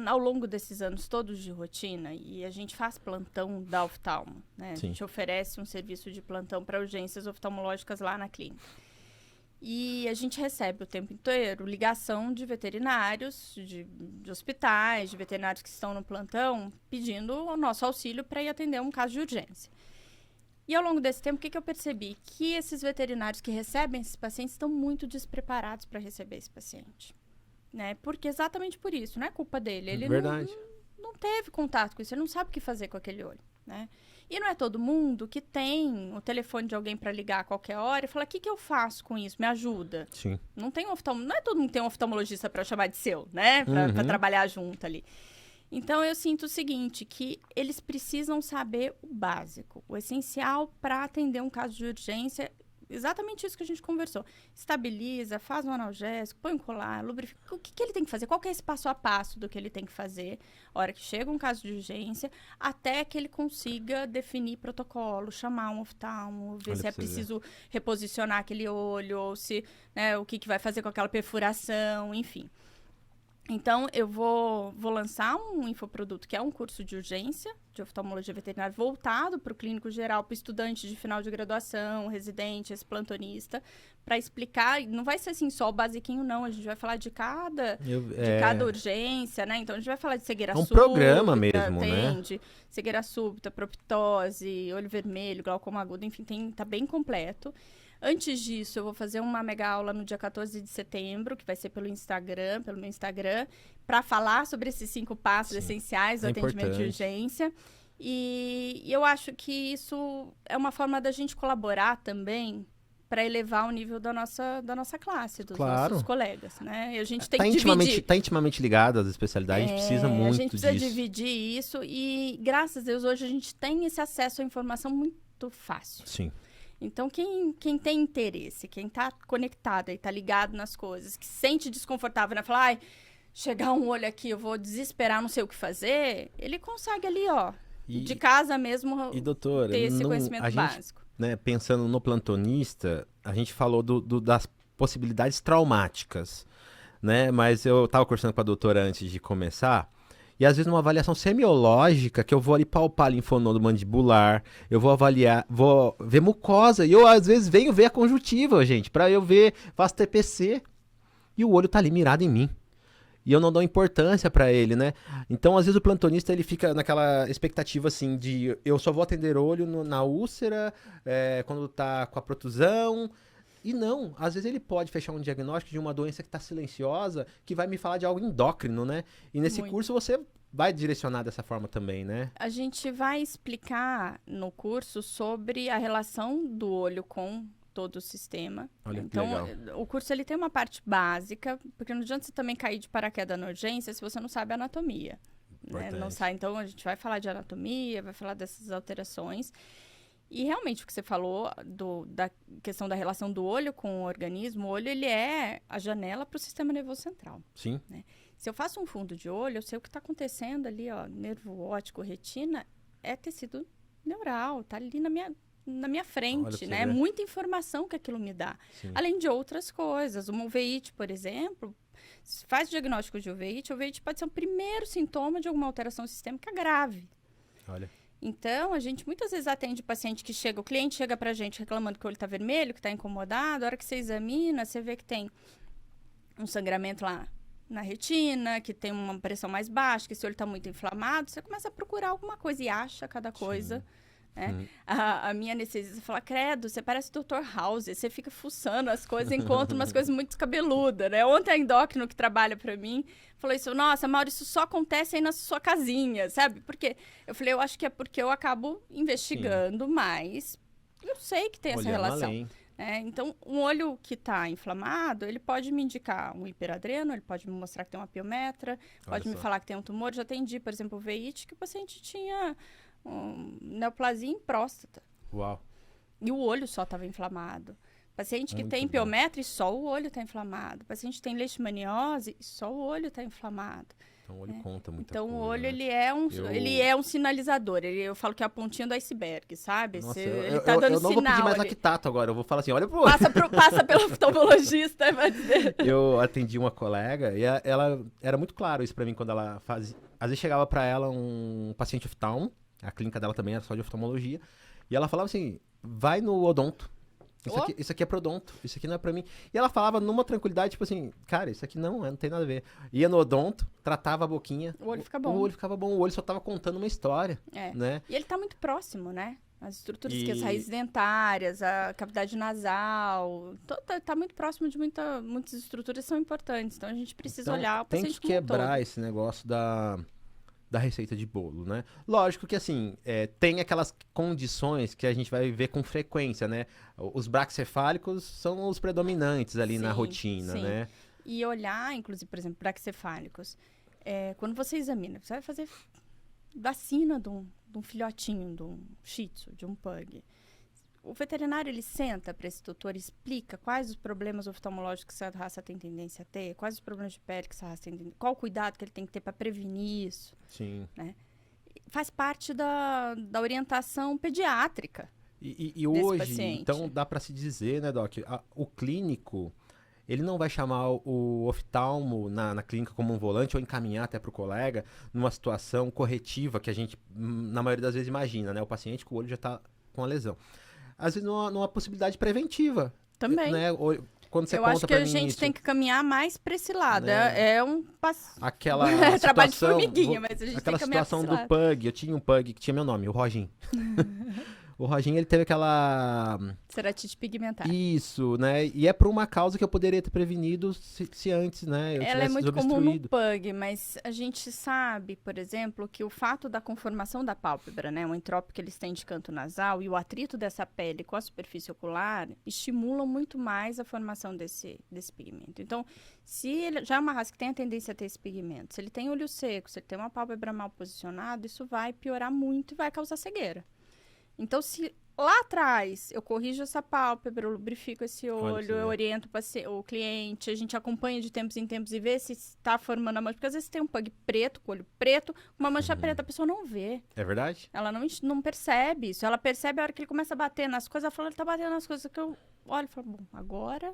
Speaker 2: que ao longo desses anos todos de rotina, e a gente faz plantão da oftalmo, né? A gente oferece um serviço de plantão para urgências oftalmológicas lá na clínica. E a gente recebe o tempo inteiro ligação de veterinários, de hospitais, de veterinários que estão no plantão, pedindo o nosso auxílio para ir atender um caso de urgência. E ao longo desse tempo, o que eu percebi? Que esses veterinários que recebem esses pacientes estão muito despreparados para receber esse paciente. Né? Porque exatamente por isso, não é culpa dele. Ele não teve contato com isso, ele não sabe o que fazer com aquele olho. Né? E não é todo mundo que tem o telefone de alguém para ligar a qualquer hora e falar, o que eu faço com isso? Me ajuda.
Speaker 1: Sim.
Speaker 2: Não é todo mundo que tem um oftalmologista para chamar de seu, né? Para trabalhar junto ali. Então, eu sinto o seguinte, que eles precisam saber o básico, o essencial para atender um caso de urgência, exatamente isso que a gente conversou. Estabiliza, faz um analgésico, põe um colar, lubrifica. O que ele tem que fazer? Qual que é esse passo a passo do que ele tem que fazer a hora que chega um caso de urgência, até que ele consiga definir protocolo, chamar um oftalmo, ver se é preciso reposicionar aquele olho, ou se, né, o que vai fazer com aquela perfuração, enfim. Então, eu vou lançar um infoproduto, que é um curso de urgência de oftalmologia veterinária voltado para o clínico geral, para o estudante de final de graduação, residente, esse plantonista, para explicar. Não vai ser assim só o basiquinho, não. A gente vai falar de cada urgência, né? Então, a gente vai falar de cegueira súbita.
Speaker 1: É um programa mesmo, né?
Speaker 2: Cegueira súbita, proptose, olho vermelho, glaucoma agudo, enfim, tá bem completo. Antes disso, eu vou fazer uma mega aula no dia 14 de setembro, que vai ser pelo meu Instagram, para falar sobre esses 5 passos essenciais do atendimento de urgência. E eu acho que isso é uma forma da gente colaborar também para elevar o nível da nossa classe, dos nossos colegas, né? E a gente tem que dividir.
Speaker 1: Está intimamente ligado às especialidades, a gente precisa muito disso. A gente precisa
Speaker 2: dividir isso e, graças a Deus, hoje a gente tem esse acesso à informação muito fácil.
Speaker 1: Sim.
Speaker 2: Então, quem tem interesse, quem está conectado e está ligado nas coisas, que se sente desconfortável, né? Falar, chegar um olho aqui, eu vou desesperar, não sei o que fazer, ele consegue ali, de casa mesmo,
Speaker 1: doutora,
Speaker 2: ter esse conhecimento básico.
Speaker 1: Né, pensando no plantonista, a gente falou das possibilidades traumáticas, né? Mas eu estava conversando com a doutora antes de começar. E às vezes numa avaliação semiológica, que eu vou ali palpar linfonodo mandibular, eu vou ver mucosa, e eu às vezes venho ver a conjuntiva, gente, pra eu ver, faço TPC, e o olho tá ali mirado em mim. E eu não dou importância pra ele, né? Então, às vezes o plantonista, ele fica naquela expectativa, assim, de eu só vou atender olho na úlcera, quando tá com a protusão. E não, às vezes ele pode fechar um diagnóstico de uma doença que está silenciosa, que vai me falar de algo endócrino, né? E nesse curso você vai direcionar dessa forma também, né? A
Speaker 2: gente vai explicar no curso sobre a relação do olho com todo o sistema.
Speaker 1: Olha,
Speaker 2: então,
Speaker 1: que legal.
Speaker 2: O curso ele tem uma parte básica, porque não adianta você também cair de paraquedas na urgência se você não sabe a anatomia. Né? Não sabe, então, a gente vai falar de anatomia, vai falar dessas alterações. E realmente o que você falou da questão da relação do olho com o organismo, o olho ele é a janela para o sistema nervoso central.
Speaker 1: Sim.
Speaker 2: Né? Se eu faço um fundo de olho, eu sei o que está acontecendo ali, nervo óptico, retina, é tecido neural, está ali na minha frente, né? Muita informação que aquilo me dá. Sim. Além de outras coisas. Uma uveíte, por exemplo, se faz diagnóstico de uveíte, a uveíte pode ser o primeiro sintoma de alguma alteração sistêmica grave.
Speaker 1: Olha.
Speaker 2: Então, a gente muitas vezes atende paciente que chega, o cliente chega pra gente reclamando que o olho tá vermelho, que tá incomodado, a hora que você examina, você vê que tem um sangramento lá na retina, que tem uma pressão mais baixa, que esse olho tá muito inflamado, você começa a procurar alguma coisa e acha cada coisa. Sim. Né? A minha anestesista fala, credo, você parece o Dr. House, você fica fuçando as coisas, encontra umas coisas muito descabeludas, né? Ontem a endócrino que trabalha pra mim falou isso, nossa, Mauro, isso só acontece aí na sua casinha, sabe? Porque eu falei, eu acho que é porque eu acabo investigando mais, eu sei que tem essa relação. Então, um olho que está inflamado, ele pode me indicar um hiperadreno, ele pode me mostrar que tem uma piometra, pode me falar que tem um tumor. Já atendi, por exemplo, o veite, que o paciente tinha neoplasia em próstata.
Speaker 1: Uau.
Speaker 2: E o olho só estava inflamado. Paciente que
Speaker 1: Muito
Speaker 2: tem
Speaker 1: bom.
Speaker 2: piometra e só o olho está inflamado. Paciente que tem leishmaniose e só o olho está inflamado.
Speaker 1: Então o olho conta muita
Speaker 2: Então,
Speaker 1: coisa.
Speaker 2: o olho,
Speaker 1: né?
Speaker 2: ele é um sinalizador. Eu falo que é a pontinha do iceberg, sabe?
Speaker 1: Nossa,
Speaker 2: Ele tá dando
Speaker 1: eu não vou pedir
Speaker 2: sinal
Speaker 1: mais
Speaker 2: ali.
Speaker 1: lactato agora, eu vou falar assim, olha pro...
Speaker 2: Passa pelo oftalmologista, vai dizer.
Speaker 1: Eu atendi uma colega e ela era muito claro isso pra mim quando ela fazia... Às vezes chegava pra ela um paciente oftalmo, a clínica dela também era só de oftalmologia, e ela falava assim, vai no odonto. Isso aqui é pro odonto, isso aqui não é pra mim. E ela falava numa tranquilidade, tipo assim, cara, isso aqui não tem nada a ver. Ia no odonto, tratava a boquinha.
Speaker 2: O olho fica bom.
Speaker 1: O olho ficava bom, o olho só tava contando uma história, né?
Speaker 2: E ele tá muito próximo, né? As estruturas, que as raízes dentárias, a cavidade nasal, tá muito próximo de muitas estruturas que são importantes. Então, a gente precisa olhar o paciente
Speaker 1: tem que quebrar esse negócio da receita de bolo, né? Lógico que, assim, tem aquelas condições que a gente vai ver com frequência, né? Os braquicefálicos são os predominantes ali na rotina, né?
Speaker 2: E olhar, inclusive, por exemplo, braquicefálicos. Quando você examina, você vai fazer vacina de um filhotinho, de um shih tzu, de um pug. O veterinário, ele senta para esse doutor e explica quais os problemas oftalmológicos que essa raça tem tendência a ter, quais os problemas de pele que essa raça tem tendência, qual o cuidado que ele tem que ter para prevenir isso.
Speaker 1: Sim.
Speaker 2: Né? Faz parte da orientação pediátrica.
Speaker 1: E hoje,
Speaker 2: paciente.
Speaker 1: então, dá para se dizer, né, Doc, o clínico, ele não vai chamar o oftalmo na clínica como um volante ou encaminhar até para o colega numa situação corretiva que a gente, na maioria das vezes, imagina, né? O paciente com o olho já está com a lesão. Às vezes numa possibilidade preventiva.
Speaker 2: Também.
Speaker 1: Né? Quando você
Speaker 2: Eu
Speaker 1: conta
Speaker 2: acho que a gente tem que caminhar mais para esse lado.
Speaker 1: Né?
Speaker 2: Aquela
Speaker 1: situação,
Speaker 2: trabalho de formiguinha, mas a gente
Speaker 1: aquela
Speaker 2: tem que caminhar
Speaker 1: situação
Speaker 2: pra esse
Speaker 1: do
Speaker 2: lado.
Speaker 1: pug. Eu tinha um pug que tinha meu nome, o Roginho. O Roginho, ele teve aquela...
Speaker 2: Ceratite pigmentar.
Speaker 1: Isso, né? E é por uma causa que eu poderia ter prevenido se antes, né?
Speaker 2: Ela é muito comum no pug, mas a gente sabe, por exemplo, que o fato da conformação da pálpebra, né? O entrópio que eles têm de canto nasal e o atrito dessa pele com a superfície ocular estimulam muito mais a formação desse pigmento. Então, se ele já é uma raça que tem a tendência a ter esse pigmento, se ele tem olho seco, se ele tem uma pálpebra mal posicionada, isso vai piorar muito e vai causar cegueira. Então, se lá atrás eu corrijo essa pálpebra, eu lubrifico esse olho, eu oriento o cliente, a gente acompanha de tempos em tempos e vê se está formando a mancha. Porque às vezes tem um pug preto, com olho preto, uma mancha preta, a pessoa não vê.
Speaker 1: É verdade?
Speaker 2: Ela não percebe isso. Ela percebe a hora que ele começa a bater nas coisas, ela fala, ele tá batendo nas coisas que eu olho e falo, bom, agora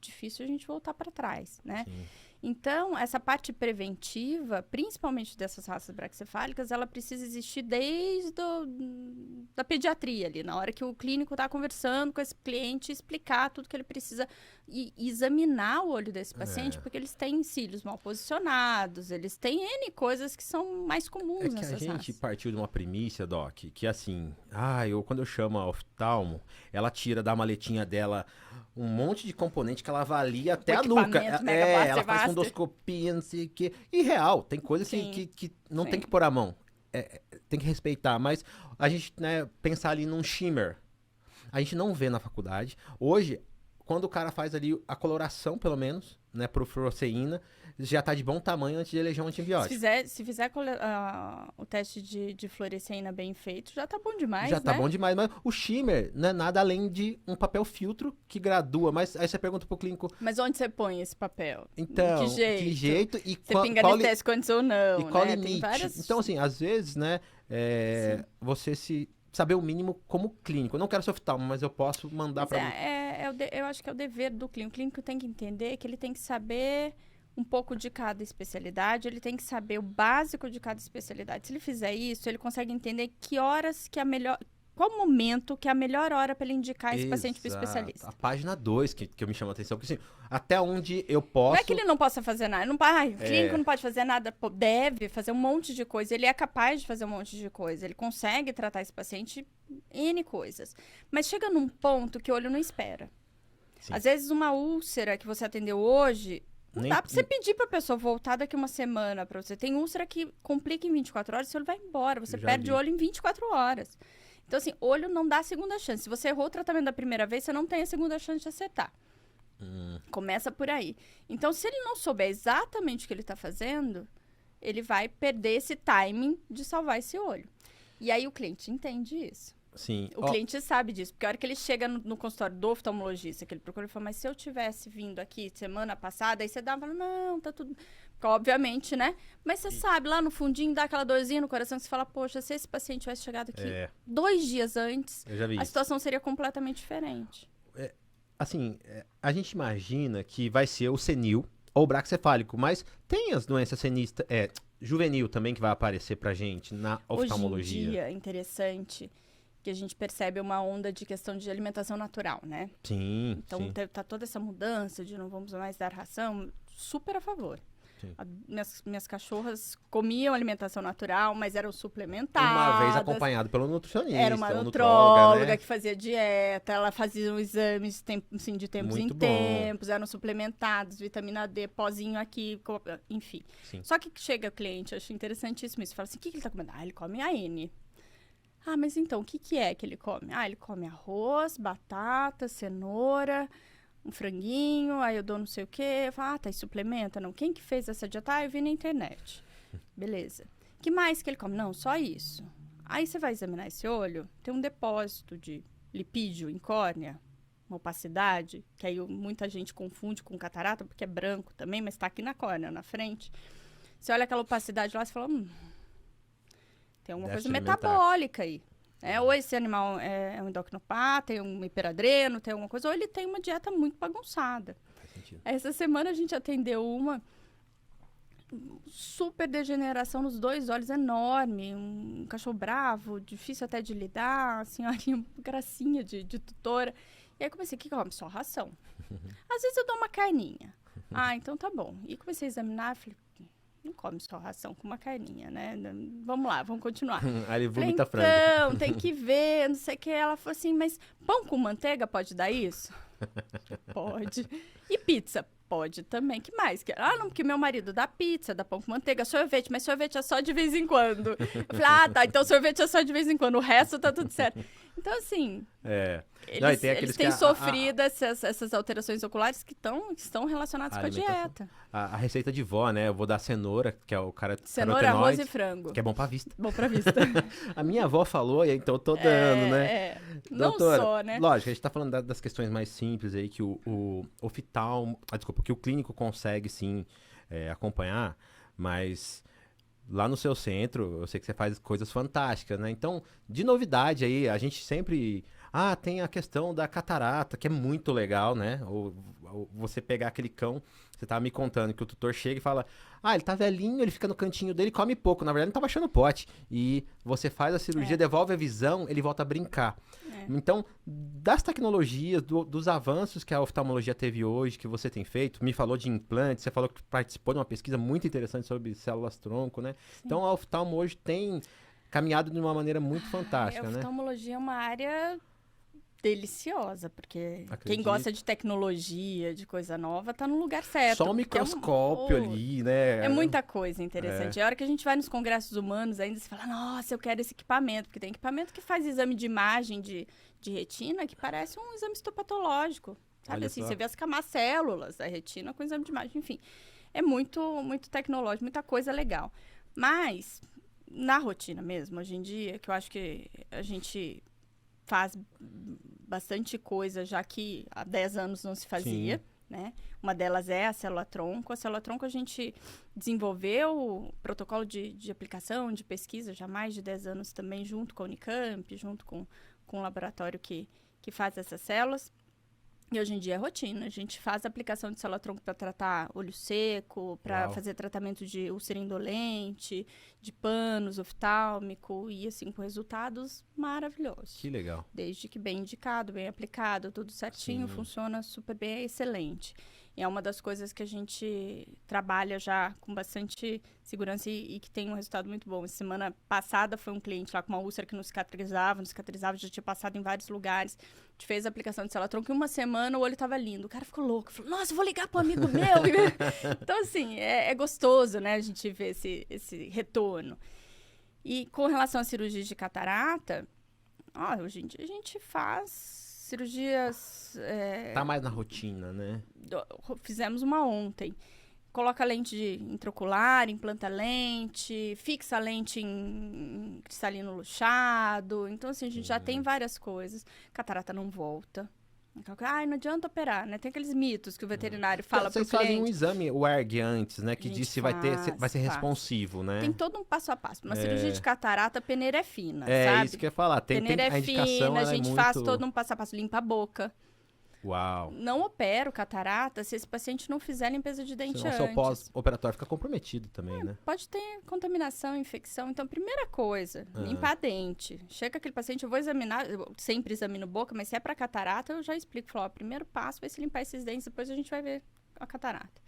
Speaker 2: difícil a gente voltar para trás, né?
Speaker 1: Sim.
Speaker 2: Então, essa parte preventiva, principalmente dessas raças braquicefálicas, ela precisa existir desde da pediatria ali, na hora que o clínico está conversando com esse cliente, explicar tudo que ele precisa e examinar o olho desse paciente, porque eles têm cílios mal posicionados, eles têm N coisas que são mais comuns nessas raças.
Speaker 1: A gente partiu de uma premissa, Doc, que assim, quando eu chamo a oftalmo, ela tira da maletinha dela um monte de componente que ela avalia até a nuca. Ela faz endoscopia, não sei o quê. E real, tem coisa que não tem que pôr a mão. Tem que respeitar. Mas a gente, né, pensar ali num shimmer. A gente não vê na faculdade. Hoje, quando o cara faz ali a coloração, pelo menos, né, por fluoresceína, já tá de bom tamanho antes de eleger um antibiótico.
Speaker 2: Se fizer o teste de fluoresceína bem feito, já tá bom demais,
Speaker 1: Já tá bom demais, mas o shimmer não é nada além de um papel filtro que gradua, mas aí você pergunta pro clínico...
Speaker 2: Mas onde você põe esse papel?
Speaker 1: Então,
Speaker 2: que jeito?
Speaker 1: E
Speaker 2: você pinga de teste quantos ou não,
Speaker 1: e qual
Speaker 2: né?
Speaker 1: limite?
Speaker 2: Tem várias...
Speaker 1: Então, assim, às vezes, né, você saber o mínimo como clínico. Eu não quero ser oftalmo, mas eu posso mandar para
Speaker 2: eu acho que é o dever do clínico. O clínico tem que entender que ele tem que saber um pouco de cada especialidade, ele tem que saber o básico de cada especialidade. Se ele fizer isso, ele consegue entender que horas que é a melhor... Qual momento que é a melhor hora para ele indicar esse paciente para o especialista?
Speaker 1: A página 2 que eu me chamo a atenção, porque assim, até onde eu posso...
Speaker 2: Não é que ele não possa fazer nada, o clínico não pode fazer nada, deve fazer um monte de coisa, ele é capaz de fazer um monte de coisa, ele consegue tratar esse paciente N coisas. Mas chega num ponto que o olho não espera. Sim. Às vezes uma úlcera que você atendeu hoje... Não dá pra você pedir pra pessoa voltar daqui uma semana pra você. Tem úlcera que complica em 24 horas, seu olho vai embora. Você perde o olho em 24 horas. Então, assim, olho não dá segunda chance. Se você errou o tratamento da primeira vez, você não tem a segunda chance de acertar. Começa por aí. Então, se ele não souber exatamente o que ele está fazendo, ele vai perder esse timing de salvar esse olho. E aí o cliente entende isso.
Speaker 1: Sim.
Speaker 2: O cliente sabe disso, porque a hora que ele chega no consultório do oftalmologista, que ele procura, ele fala, mas se eu tivesse vindo aqui semana passada, aí você dá, fala, não, tá tudo... Porque, obviamente, né? Mas você sabe, lá no fundinho, dá aquela dorzinha no coração, que você fala, poxa, se esse paciente tivesse chegado aqui 2 dias antes,
Speaker 1: Eu já vi
Speaker 2: a situação seria completamente diferente.
Speaker 1: Assim, a gente imagina que vai ser o senil ou o braquicefálico, mas tem as doenças juvenil também que vai aparecer pra gente na oftalmologia.
Speaker 2: Hoje em dia, é interessante que a gente percebe uma onda de questão de alimentação natural, né?
Speaker 1: Sim,
Speaker 2: Então,
Speaker 1: sim.
Speaker 2: tá toda essa mudança de não vamos mais dar ração, super a favor. Minhas cachorras comiam alimentação natural, mas eram suplementadas.
Speaker 1: Uma vez acompanhado pelo nutricionista.
Speaker 2: Era uma
Speaker 1: nutróloga,
Speaker 2: nutróloga,
Speaker 1: né?
Speaker 2: que fazia dieta, ela fazia exames assim, de tempos
Speaker 1: Muito
Speaker 2: em
Speaker 1: bom.
Speaker 2: tempos, eram suplementados, vitamina D, pozinho aqui, enfim.
Speaker 1: Sim.
Speaker 2: Só que chega o cliente, eu acho interessantíssimo isso, fala assim, o que ele tá comendo? Ah, ele come a N. Ah, mas então, o que é que ele come? Ah, ele come arroz, batata, cenoura, um franguinho, aí eu dou não sei o quê. Eu falo, tá, e suplementa? Não. Quem que fez essa dieta? Ah, eu vi na internet. Beleza. Que mais que ele come? Não, só isso. Aí você vai examinar esse olho, tem um depósito de lipídio em córnea, uma opacidade, que aí muita gente confunde com catarata, porque é branco também, mas tá aqui na córnea, na frente. Você olha aquela opacidade lá e fala, tem alguma coisa metabólica aí. Ou esse animal é um endocrinopata, tem um hiperadreno, tem alguma coisa, ou ele tem uma dieta muito bagunçada.
Speaker 1: Faz sentido.
Speaker 2: Essa semana a gente atendeu uma super degeneração nos 2 olhos, enorme, um cachorro bravo, difícil até de lidar, a senhorinha, gracinha de tutora. E aí comecei, o que come? Só ração. Às vezes eu dou uma carninha. Ah, então tá bom. E comecei a examinar, falei, não come só ração com uma carninha, né? Vamos lá, vamos continuar.
Speaker 1: Aí ele vomita
Speaker 2: Falei,
Speaker 1: frango.
Speaker 2: então, tem que ver, não sei o que. Ela falou assim, mas pão com manteiga pode dar isso? Pode. E pizza? Pode também. Que mais? Ah, não, porque meu marido dá pizza, dá pão com manteiga, sorvete, mas sorvete é só de vez em quando. Eu falei, tá, então sorvete é só de vez em quando, o resto tá tudo certo. Então, assim, eles têm sofrido essas alterações oculares que estão relacionadas com a dieta.
Speaker 1: A receita de vó, né? Eu vou dar cenoura, que é o cara...
Speaker 2: Cenoura, arroz e frango.
Speaker 1: Que é bom pra vista.
Speaker 2: Bom pra vista.
Speaker 1: A minha avó falou, e então eu tô dando, né?
Speaker 2: Não
Speaker 1: Doutora,
Speaker 2: só, né?
Speaker 1: Lógico, a gente tá falando das questões mais simples aí, que o oftalmo... que o clínico consegue, sim, acompanhar, mas... Lá no seu centro, eu sei que você faz coisas fantásticas, né? Então, de novidade aí, a gente sempre... tem a questão da catarata, que é muito legal, né? Ou você pegar aquele cão, você tava me contando que o tutor chega e fala, ele tá velhinho, ele fica no cantinho dele, come pouco. Na verdade, ele tá baixando o pote. E você faz a cirurgia, devolve a visão, ele volta a brincar. Então, das tecnologias, dos avanços que a oftalmologia teve hoje, que você tem feito, me falou de implantes, você falou que participou de uma pesquisa muito interessante sobre células-tronco, né? Sim. Então, a oftalmo hoje tem caminhado de uma maneira muito fantástica, né?
Speaker 2: A oftalmologia é uma área deliciosa, porque quem gosta de tecnologia, de coisa nova, tá no lugar certo.
Speaker 1: Só um microscópio ali, né?
Speaker 2: É muita coisa interessante. A hora que a gente vai nos congressos humanos, ainda se fala, nossa, eu quero esse equipamento, porque tem equipamento que faz exame de imagem de retina que parece um exame histopatológico. Sabe?
Speaker 1: Olha
Speaker 2: assim,
Speaker 1: só.
Speaker 2: você vê as células da retina com exame de imagem, enfim. É muito, muito tecnológico, muita coisa legal. Mas, na rotina mesmo, hoje em dia, que eu acho que a gente faz bastante coisa, já que há 10 anos não se fazia, né? Uma delas é a célula-tronco. A célula-tronco a gente desenvolveu o protocolo de aplicação, de pesquisa, já há mais de 10 anos também, junto com a Unicamp, junto com o laboratório que faz essas células. E hoje em dia é rotina. A gente faz a aplicação de célula-tronco para tratar olho seco, para fazer tratamento de úlcera indolente, de panos oftálmico, e assim, com resultados maravilhosos.
Speaker 1: Que legal.
Speaker 2: Desde que bem indicado, bem aplicado, tudo certinho, funciona super bem, é excelente. E é uma das coisas que a gente trabalha já com bastante segurança e que tem um resultado muito bom. Semana passada foi um cliente lá com uma úlcera que não cicatrizava, já tinha passado em vários lugares. A gente fez a aplicação de célula-tronco e uma semana o olho estava lindo. O cara ficou louco, falou, nossa, eu vou ligar para um amigo meu. Então, assim, é gostoso, né, a gente ver esse retorno. E com relação à cirurgia de catarata, Hoje em dia a gente faz cirurgias...
Speaker 1: Tá mais na rotina, né?
Speaker 2: Fizemos uma ontem. Coloca lente intraocular, implanta lente, fixa lente em cristalino luxado. Então, assim, a gente já tem várias coisas. Catarata não volta. Não adianta operar, né? Tem aqueles mitos que o veterinário fala para o cliente.
Speaker 1: Vocês fazem um exame, o ERG antes, né? Que diz se vai ser responsivo, né?
Speaker 2: Tem todo um passo a passo. Uma cirurgia de catarata, a peneira é fina,
Speaker 1: sabe?
Speaker 2: É
Speaker 1: isso que eu ia falar.
Speaker 2: Peneira é fina, a gente faz todo um passo a passo. Limpa a boca.
Speaker 1: Uau.
Speaker 2: Não opera o catarata se esse paciente não fizer limpeza de dente antes.
Speaker 1: Senão o seu pós-operatório fica comprometido também, né?
Speaker 2: Pode ter contaminação, infecção. Então, primeira coisa, limpar a dente. Chega aquele paciente, eu vou examinar, eu sempre examino boca, mas se é para catarata, eu já explico. Falo, o primeiro passo vai ser limpar esses dentes, depois a gente vai ver a catarata.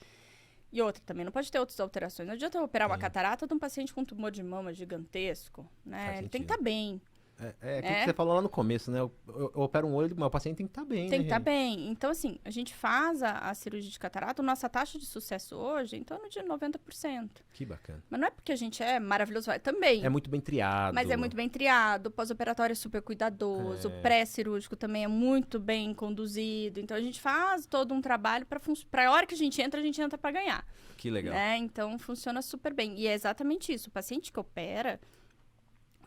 Speaker 2: E outra também, não pode ter outras alterações. Não adianta eu operar uma catarata de um paciente com tumor de mama gigantesco, né? Ele tem que estar bem.
Speaker 1: Que você falou lá no começo, né? Eu opero um olho do meu paciente, tem que estar bem,
Speaker 2: Tem que estar bem. Então, assim, a gente faz a cirurgia de catarata, nossa taxa de sucesso hoje é em torno de 90%.
Speaker 1: Que bacana.
Speaker 2: Mas não é porque a gente é maravilhoso, também.
Speaker 1: É muito bem triado.
Speaker 2: Mas é muito bem triado, o pós-operatório é super cuidadoso, o pré-cirúrgico também é muito bem conduzido. Então, a gente faz todo um trabalho para a hora que a gente entra para ganhar.
Speaker 1: Que legal.
Speaker 2: Né? Então, funciona super bem. E é exatamente isso. O paciente que opera...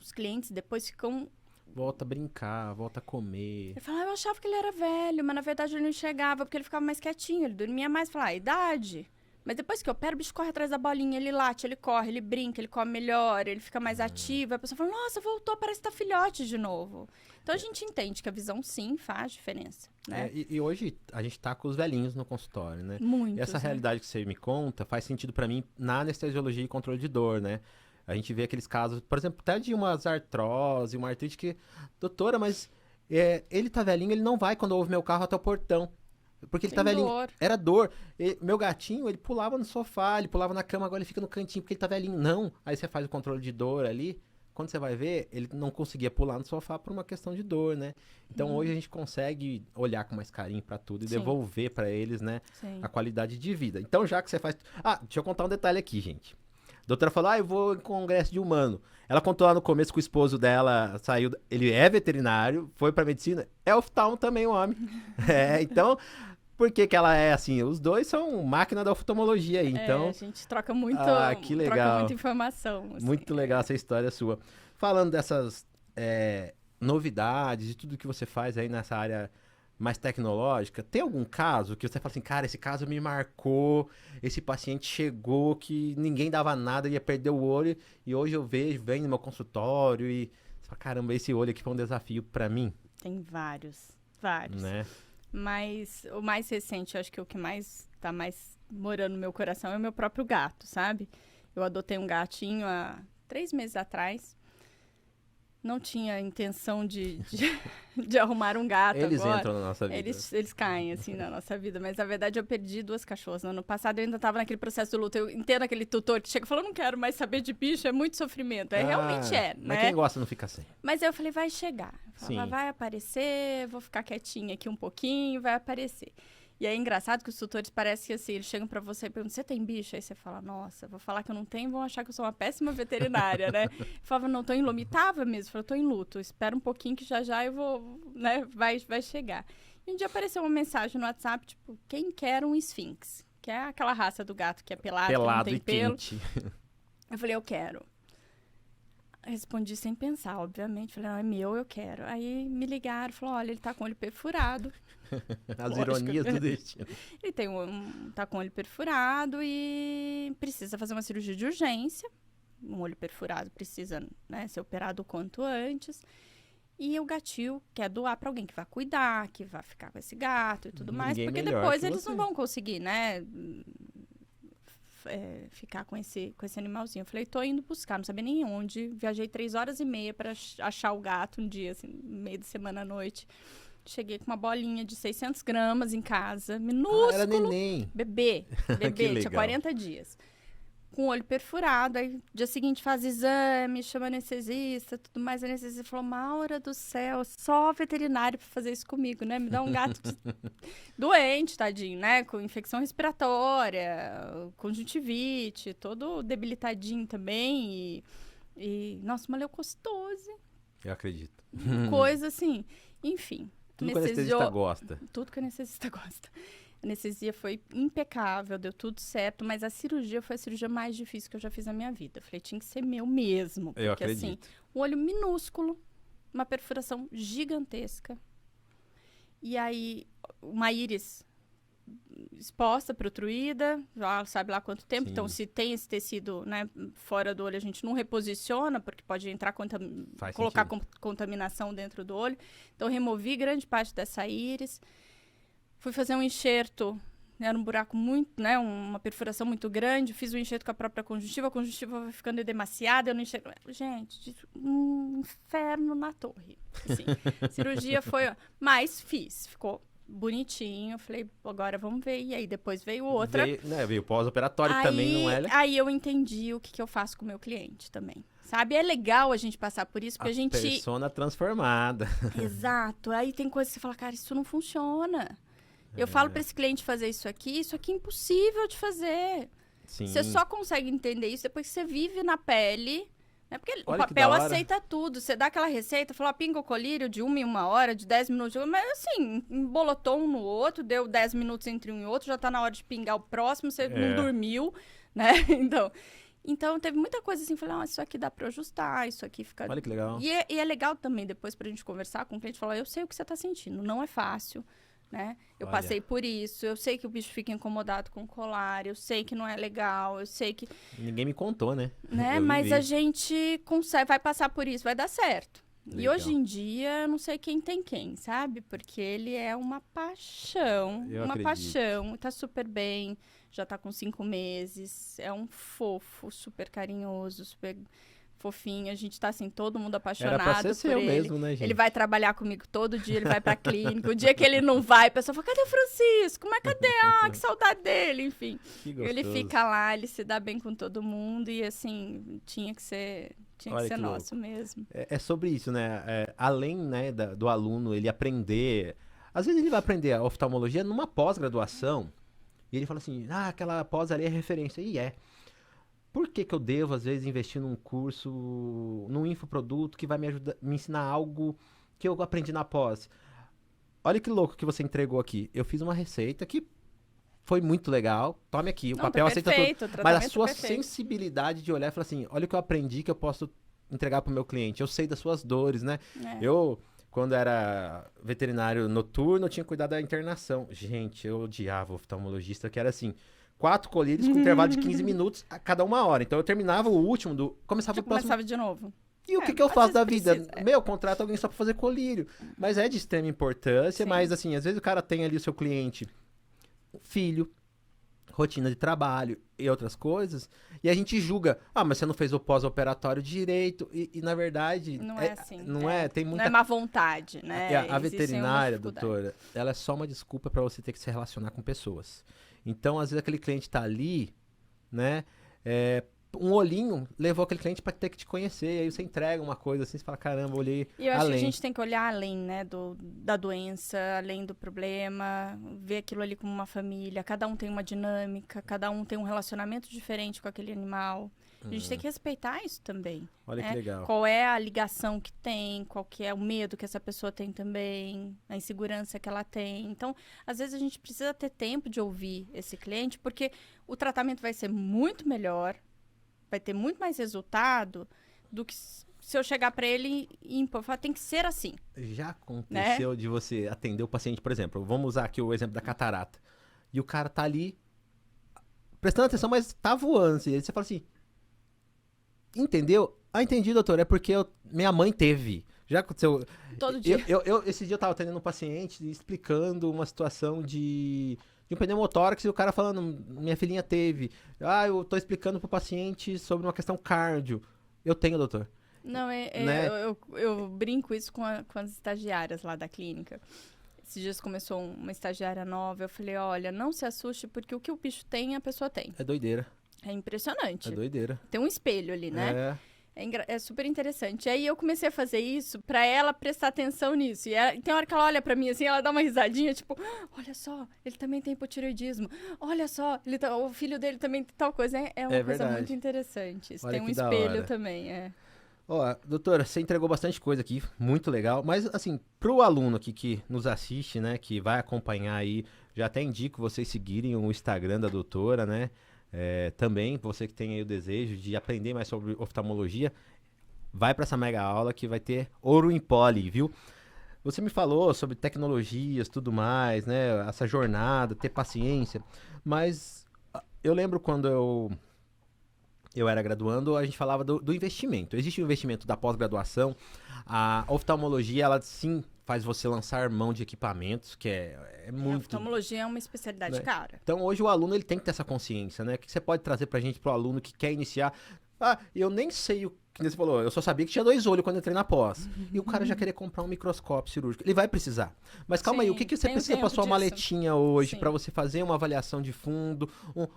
Speaker 2: Os clientes depois ficam...
Speaker 1: Volta a brincar, volta a comer.
Speaker 2: Ele fala, eu achava que ele era velho, mas na verdade ele não enxergava, porque ele ficava mais quietinho, ele dormia mais. Fala, idade. Mas depois que eu opero, o bicho corre atrás da bolinha, ele late, ele corre, ele brinca, ele come melhor, ele fica mais ativo. A pessoa fala, nossa, voltou, parece que tá filhote de novo. Então a gente entende que a visão, sim, faz diferença, né?
Speaker 1: E hoje a gente tá com os velhinhos no consultório, né?
Speaker 2: Muitos,
Speaker 1: e essa realidade que você me conta faz sentido pra mim na anestesiologia e controle de dor, né? A gente vê aqueles casos, por exemplo, até de umas artrose, uma artrite que... Doutora, mas ele tá velhinho, ele não vai quando ouve meu carro até o portão. Porque ele tá velhinho.
Speaker 2: Dor.
Speaker 1: Era dor. Meu gatinho, ele pulava no sofá, ele pulava na cama, agora ele fica no cantinho porque ele tá velhinho. Não. Aí você faz o controle de dor ali. Quando você vai ver, ele não conseguia pular no sofá por uma questão de dor, né? Então hoje a gente consegue olhar com mais carinho pra tudo e devolver pra eles, né? A qualidade de vida. Então já que você faz... deixa eu contar um detalhe aqui, gente. A doutora falou, eu vou em congresso de humano. Ela contou lá no começo que o esposo dela saiu, ele é veterinário, foi pra medicina, é oftalmo também o homem. Então, por que ela é assim? Os dois são máquina da oftalmologia aí, então...
Speaker 2: a gente troca muito,
Speaker 1: que legal.
Speaker 2: troca muita informação. Assim.
Speaker 1: Muito legal essa história sua. Falando dessas novidades e tudo que você faz aí nessa área mais tecnológica, tem algum caso que você fala assim, cara, esse caso me marcou, esse paciente chegou que ninguém dava nada, ia perder o olho, e hoje eu venho no meu consultório e você fala, caramba, esse olho aqui foi um desafio pra mim?
Speaker 2: Tem vários.
Speaker 1: Né?
Speaker 2: Mas o mais recente, eu acho que o que tá mais morando no meu coração é o meu próprio gato, sabe? Eu adotei um gatinho há 3 meses atrás. Não tinha intenção de arrumar um gato
Speaker 1: Eles
Speaker 2: agora.
Speaker 1: entram na nossa vida.
Speaker 2: Eles caem, assim, na nossa vida. Mas, na verdade, eu perdi 2 cachorras. No ano passado, eu ainda estava naquele processo do luto. Eu entendo aquele tutor que chega e fala, não quero mais saber de bicho, é muito sofrimento. Realmente né?
Speaker 1: Mas quem gosta não fica sem.
Speaker 2: Mas eu falei, vai chegar. Eu falava, vai aparecer, vou ficar quietinha aqui um pouquinho, vai aparecer. E é engraçado que os tutores parecem que assim, eles chegam pra você e perguntam, você tem bicho? Aí você fala, nossa, vou falar que eu não tenho, vão achar que eu sou uma péssima veterinária, né? Eu falava, não, tô em luto. Imitava mesmo, eu falava, tô em luto, espera um pouquinho que já eu vou, né, vai chegar. E um dia apareceu uma mensagem no WhatsApp, tipo, quem quer um esfinx? Que é aquela raça do gato que é pelado que não tem
Speaker 1: e
Speaker 2: pelo.
Speaker 1: quente.
Speaker 2: Eu falei, eu quero. Respondi sem pensar, obviamente. Falei, é meu, eu quero. Aí me ligaram, falaram, olha, ele tá com o olho perfurado.
Speaker 1: As ironias do destino.
Speaker 2: Ele tem tá com o olho perfurado e precisa fazer uma cirurgia de urgência. Um olho perfurado precisa, né, ser operado o quanto antes. E o gatil quer doar para alguém que vai cuidar, que vai ficar com esse gato e tudo mais. Porque depois eles não vão conseguir, né, ficar com esse animalzinho. Eu falei, tô indo buscar, não sabia nem onde. Viajei 3h30 para achar o gato um dia, assim, no meio de semana à noite. Cheguei com uma bolinha de 600 gramas em casa, minúsculo.
Speaker 1: Era neném.
Speaker 2: Bebê, tinha 40 dias. Com o olho perfurado, aí dia seguinte faz exame, chama anestesista, tudo mais. A anestesista falou, Maura do céu, só veterinário pra fazer isso comigo, né? Me dá um gato doente, tadinho, né? Com infecção respiratória, conjuntivite, todo debilitadinho também. E nossa, uma leucostose.
Speaker 1: Eu acredito.
Speaker 2: Coisa assim, enfim.
Speaker 1: Tudo que o anestesista gosta.
Speaker 2: Tudo que o anestesista gosta. A anestesia foi impecável, deu tudo certo, mas a cirurgia foi a cirurgia mais difícil que eu já fiz na minha vida. Eu falei, tinha que ser meu mesmo. Porque,
Speaker 1: Eu acredito.
Speaker 2: assim, um olho minúsculo, uma perfuração gigantesca. E aí, uma íris exposta, protruída, já sabe lá quanto tempo.
Speaker 1: Sim.
Speaker 2: Então, se tem esse tecido, né, fora do olho, a gente não reposiciona, porque pode entrar, colocar contaminação dentro do olho. Então, removi grande parte dessa íris. Fui fazer um enxerto, era um buraco muito, né, uma perfuração muito grande. Fiz o enxerto com a própria conjuntiva, a conjuntiva vai ficando edemaciada, eu não enxergo. Gente, um inferno na torre. Assim, cirurgia foi, mas fiz, ficou bonitinho. Falei, agora vamos ver. E aí depois veio outra.
Speaker 1: Veio pós-operatório, que também não é.
Speaker 2: Aí eu entendi o que eu faço com o meu cliente também. Sabe? É legal a gente passar por isso, porque a gente...
Speaker 1: persona transformada.
Speaker 2: Exato. Aí tem coisa que você fala, cara, isso não funciona. Eu falo para esse cliente fazer isso aqui é impossível de fazer.
Speaker 1: Sim.
Speaker 2: Você só consegue entender isso depois que você vive na pele, né? Porque
Speaker 1: Olha
Speaker 2: o papel aceita tudo. Você dá aquela receita, falou, pinga o colírio de 1 em 1 hora, de 10 minutos. Mas assim, embolotou um no outro, deu 10 minutos entre um e outro, já tá na hora de pingar o próximo, você não dormiu, né? Então, teve muita coisa assim, falei, isso aqui dá para ajustar, isso aqui fica...
Speaker 1: Olha que legal.
Speaker 2: E é legal também, depois, pra gente conversar com o cliente, falar, eu sei o que você tá sentindo, não é fácil. Né? Eu passei por isso, eu sei que o bicho fica incomodado com o colar, eu sei que não é legal, eu sei que...
Speaker 1: Ninguém me contou, né?
Speaker 2: Mas a gente consegue, vai passar por isso, vai dar certo.
Speaker 1: Legal.
Speaker 2: E hoje em dia, eu não sei quem tem quem, sabe? Porque ele é uma paixão, paixão, tá super bem, já tá com 5 meses, é um fofo, super carinhoso, super... fofinho, a gente tá assim, todo mundo apaixonado
Speaker 1: Era pra ser
Speaker 2: por
Speaker 1: seu
Speaker 2: ele.
Speaker 1: mesmo, né, gente?
Speaker 2: Ele vai trabalhar comigo todo dia, ele vai pra clínica. O dia que ele não vai, a pessoa fala, cadê o Francisco? Mas cadê? Que saudade dele, enfim.
Speaker 1: Que gostoso.
Speaker 2: Ele fica lá, ele se dá bem com todo mundo e assim, tinha que ser nosso mesmo.
Speaker 1: É sobre isso, né? Além, né, do aluno ele aprender... Às vezes ele vai aprender a oftalmologia numa pós-graduação e ele fala assim, aquela pós ali é referência. E é. Por que eu devo, às vezes, investir num curso, num infoproduto que vai me ajudar, me ensinar algo que eu aprendi na pós? Olha que louco que você entregou aqui. Eu fiz uma receita que foi muito legal. Tome aqui, o papel aceita tudo. Mas a sua sensibilidade de olhar e falar assim, olha o que eu aprendi que eu posso entregar para o meu cliente. Eu sei das suas dores, né? Eu, quando era veterinário noturno, eu tinha cuidado da internação. Gente, eu odiava o oftalmologista, que era assim... 4 colírios com intervalo de 15 minutos a cada 1 hora. Então eu terminava o último, começava o próximo.
Speaker 2: Começava de novo.
Speaker 1: E o que eu faço da vida? Contrato alguém só pra fazer colírio. Mas é de extrema importância, mas assim, às vezes o cara tem ali o seu cliente, filho, rotina de trabalho e outras coisas, e a gente julga, mas você não fez o pós-operatório direito, e na verdade...
Speaker 2: Não é assim.
Speaker 1: Tem muita...
Speaker 2: Não é má vontade, né?
Speaker 1: A veterinária, doutora, ela é só uma desculpa pra você ter que se relacionar com pessoas. Então, às vezes, aquele cliente tá ali, né? Um olhinho levou aquele cliente para ter que te conhecer. E aí você entrega uma coisa assim, você fala, caramba, olhei além.
Speaker 2: E eu acho que a gente tem que olhar além, né? Da doença, além do problema. Ver aquilo ali como uma família. Cada um tem uma dinâmica, cada um tem um relacionamento diferente com aquele animal. A gente tem que respeitar isso também.
Speaker 1: Olha que legal.
Speaker 2: Qual é a ligação que tem, qual que é o medo que essa pessoa tem também, a insegurança que ela tem. Então, às vezes a gente precisa ter tempo de ouvir esse cliente, porque o tratamento vai ser muito melhor, vai ter muito mais resultado do que se eu chegar para ele e impor, falar, tem que ser assim.
Speaker 1: Já aconteceu de você atender o paciente, por exemplo, vamos usar aqui o exemplo da catarata, e o cara tá ali prestando atenção, mas tá voando, assim, aí você fala assim, entendeu? Entendi, doutor. É porque minha mãe teve. Já aconteceu.
Speaker 2: Todo dia.
Speaker 1: Esse dia eu tava atendendo um paciente explicando uma situação de um pneumotórax e o cara falando, minha filhinha teve. Eu tô explicando pro paciente sobre uma questão cardio. Eu tenho, doutor.
Speaker 2: Não,
Speaker 1: né?
Speaker 2: eu brinco isso com as estagiárias lá da clínica. Esses dias começou uma estagiária nova. Eu falei, olha, não se assuste, porque o que o bicho tem, a pessoa tem.
Speaker 1: É doideira.
Speaker 2: É impressionante.
Speaker 1: É doideira.
Speaker 2: Tem um espelho ali, né? É super interessante. Aí eu comecei a fazer isso pra ela prestar atenção nisso. E tem hora que ela olha pra mim assim, ela dá uma risadinha, tipo, olha só, ele também tem hipotireoidismo. Olha só, o filho dele também tem tal coisa. É uma coisa muito interessante. Isso tem um espelho também,
Speaker 1: Ó, doutora, você entregou bastante coisa aqui, muito legal, mas assim, pro aluno aqui que nos assiste, né, que vai acompanhar aí, já até indico vocês seguirem o Instagram da doutora, né, também, você que tem aí o desejo de aprender mais sobre oftalmologia, vai para essa mega aula que vai ter ouro em pó ali, viu? Você me falou sobre tecnologias, tudo mais, né, essa jornada, ter paciência, mas eu lembro quando eu era graduando, a gente falava do investimento. Existe o investimento da pós-graduação. A oftalmologia, ela sim faz você lançar mão de equipamentos, que é
Speaker 2: A
Speaker 1: muito...
Speaker 2: oftalmologia é uma especialidade
Speaker 1: né?
Speaker 2: cara.
Speaker 1: Então, hoje o aluno ele tem que ter essa consciência, né? O que você pode trazer pra gente, pro aluno que quer iniciar? Ah, eu nem sei o que você falou, eu só sabia que tinha 2 olhos quando eu entrei na pós. E o cara já querer comprar um microscópio cirúrgico. Ele vai precisar. Mas calma aí, o que você
Speaker 2: tem um
Speaker 1: precisa pra
Speaker 2: tempo
Speaker 1: sua
Speaker 2: disso.
Speaker 1: maletinha hoje,
Speaker 2: Sim.
Speaker 1: pra você fazer uma avaliação de fundo,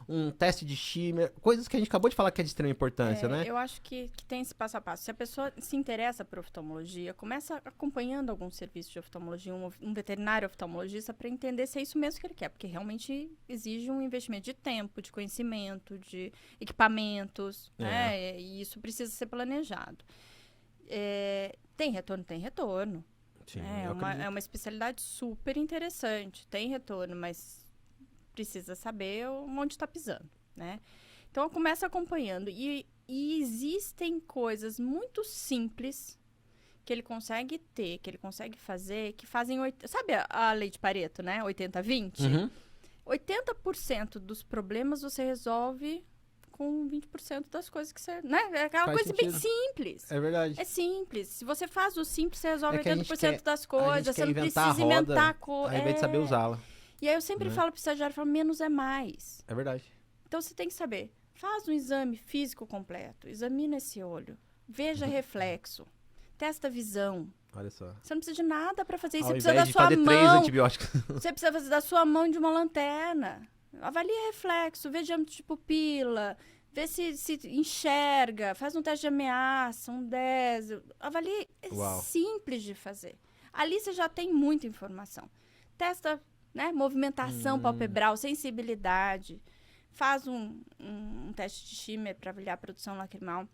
Speaker 1: um teste de shimmer, coisas que a gente acabou de falar que é de extrema importância, né?
Speaker 2: Eu acho que tem esse passo a passo. Se a pessoa se interessa por oftalmologia, começa acompanhando algum serviço de oftalmologia, um veterinário oftalmologista, para entender se é isso mesmo que ele quer, porque realmente exige um investimento de tempo, de conhecimento, de equipamentos, né? E isso precisa ser planejado. Tem retorno? Tem retorno.
Speaker 1: Sim,
Speaker 2: É uma especialidade super interessante. Tem retorno, mas precisa saber onde está pisando, né? Então, começa acompanhando. E existem coisas muito simples que ele consegue ter, que ele consegue fazer, que fazem... Sabe a lei de Pareto, né? 80-20?
Speaker 1: Uhum.
Speaker 2: 80% dos problemas você resolve com 20% das coisas que você... Né? É aquela
Speaker 1: Faz
Speaker 2: coisa bem
Speaker 1: sentido.
Speaker 2: simples.
Speaker 1: É verdade.
Speaker 2: É simples. Se você faz o simples, você resolve
Speaker 1: É que a gente
Speaker 2: 80% das
Speaker 1: a gente
Speaker 2: coisas.
Speaker 1: quer
Speaker 2: Você não
Speaker 1: inventar a
Speaker 2: precisa
Speaker 1: roda,
Speaker 2: inventar
Speaker 1: ao invés de saber usá-la.
Speaker 2: E aí eu sempre
Speaker 1: Né?
Speaker 2: falo pro estagiário, falo, menos é mais.
Speaker 1: É verdade.
Speaker 2: Então você tem que saber, faz um exame físico completo, examina esse olho, veja reflexo, testa a visão.
Speaker 1: Olha só.
Speaker 2: Você não precisa de nada para fazer isso,
Speaker 1: Ao
Speaker 2: você precisa
Speaker 1: invés
Speaker 2: da
Speaker 1: de
Speaker 2: sua
Speaker 1: fazer 3
Speaker 2: mão.
Speaker 1: antibióticos.
Speaker 2: Você precisa fazer da sua mão de uma lanterna. Avalie reflexo, vê diâmetro de pupila, vê se enxerga, faz um teste de ameaça, um DES. Avalie, é
Speaker 1: Uau.
Speaker 2: simples de fazer. Ali você já tem muita informação. Testa, né, movimentação palpebral, sensibilidade. Faz um teste de shimmer para avaliar a produção lacrimal.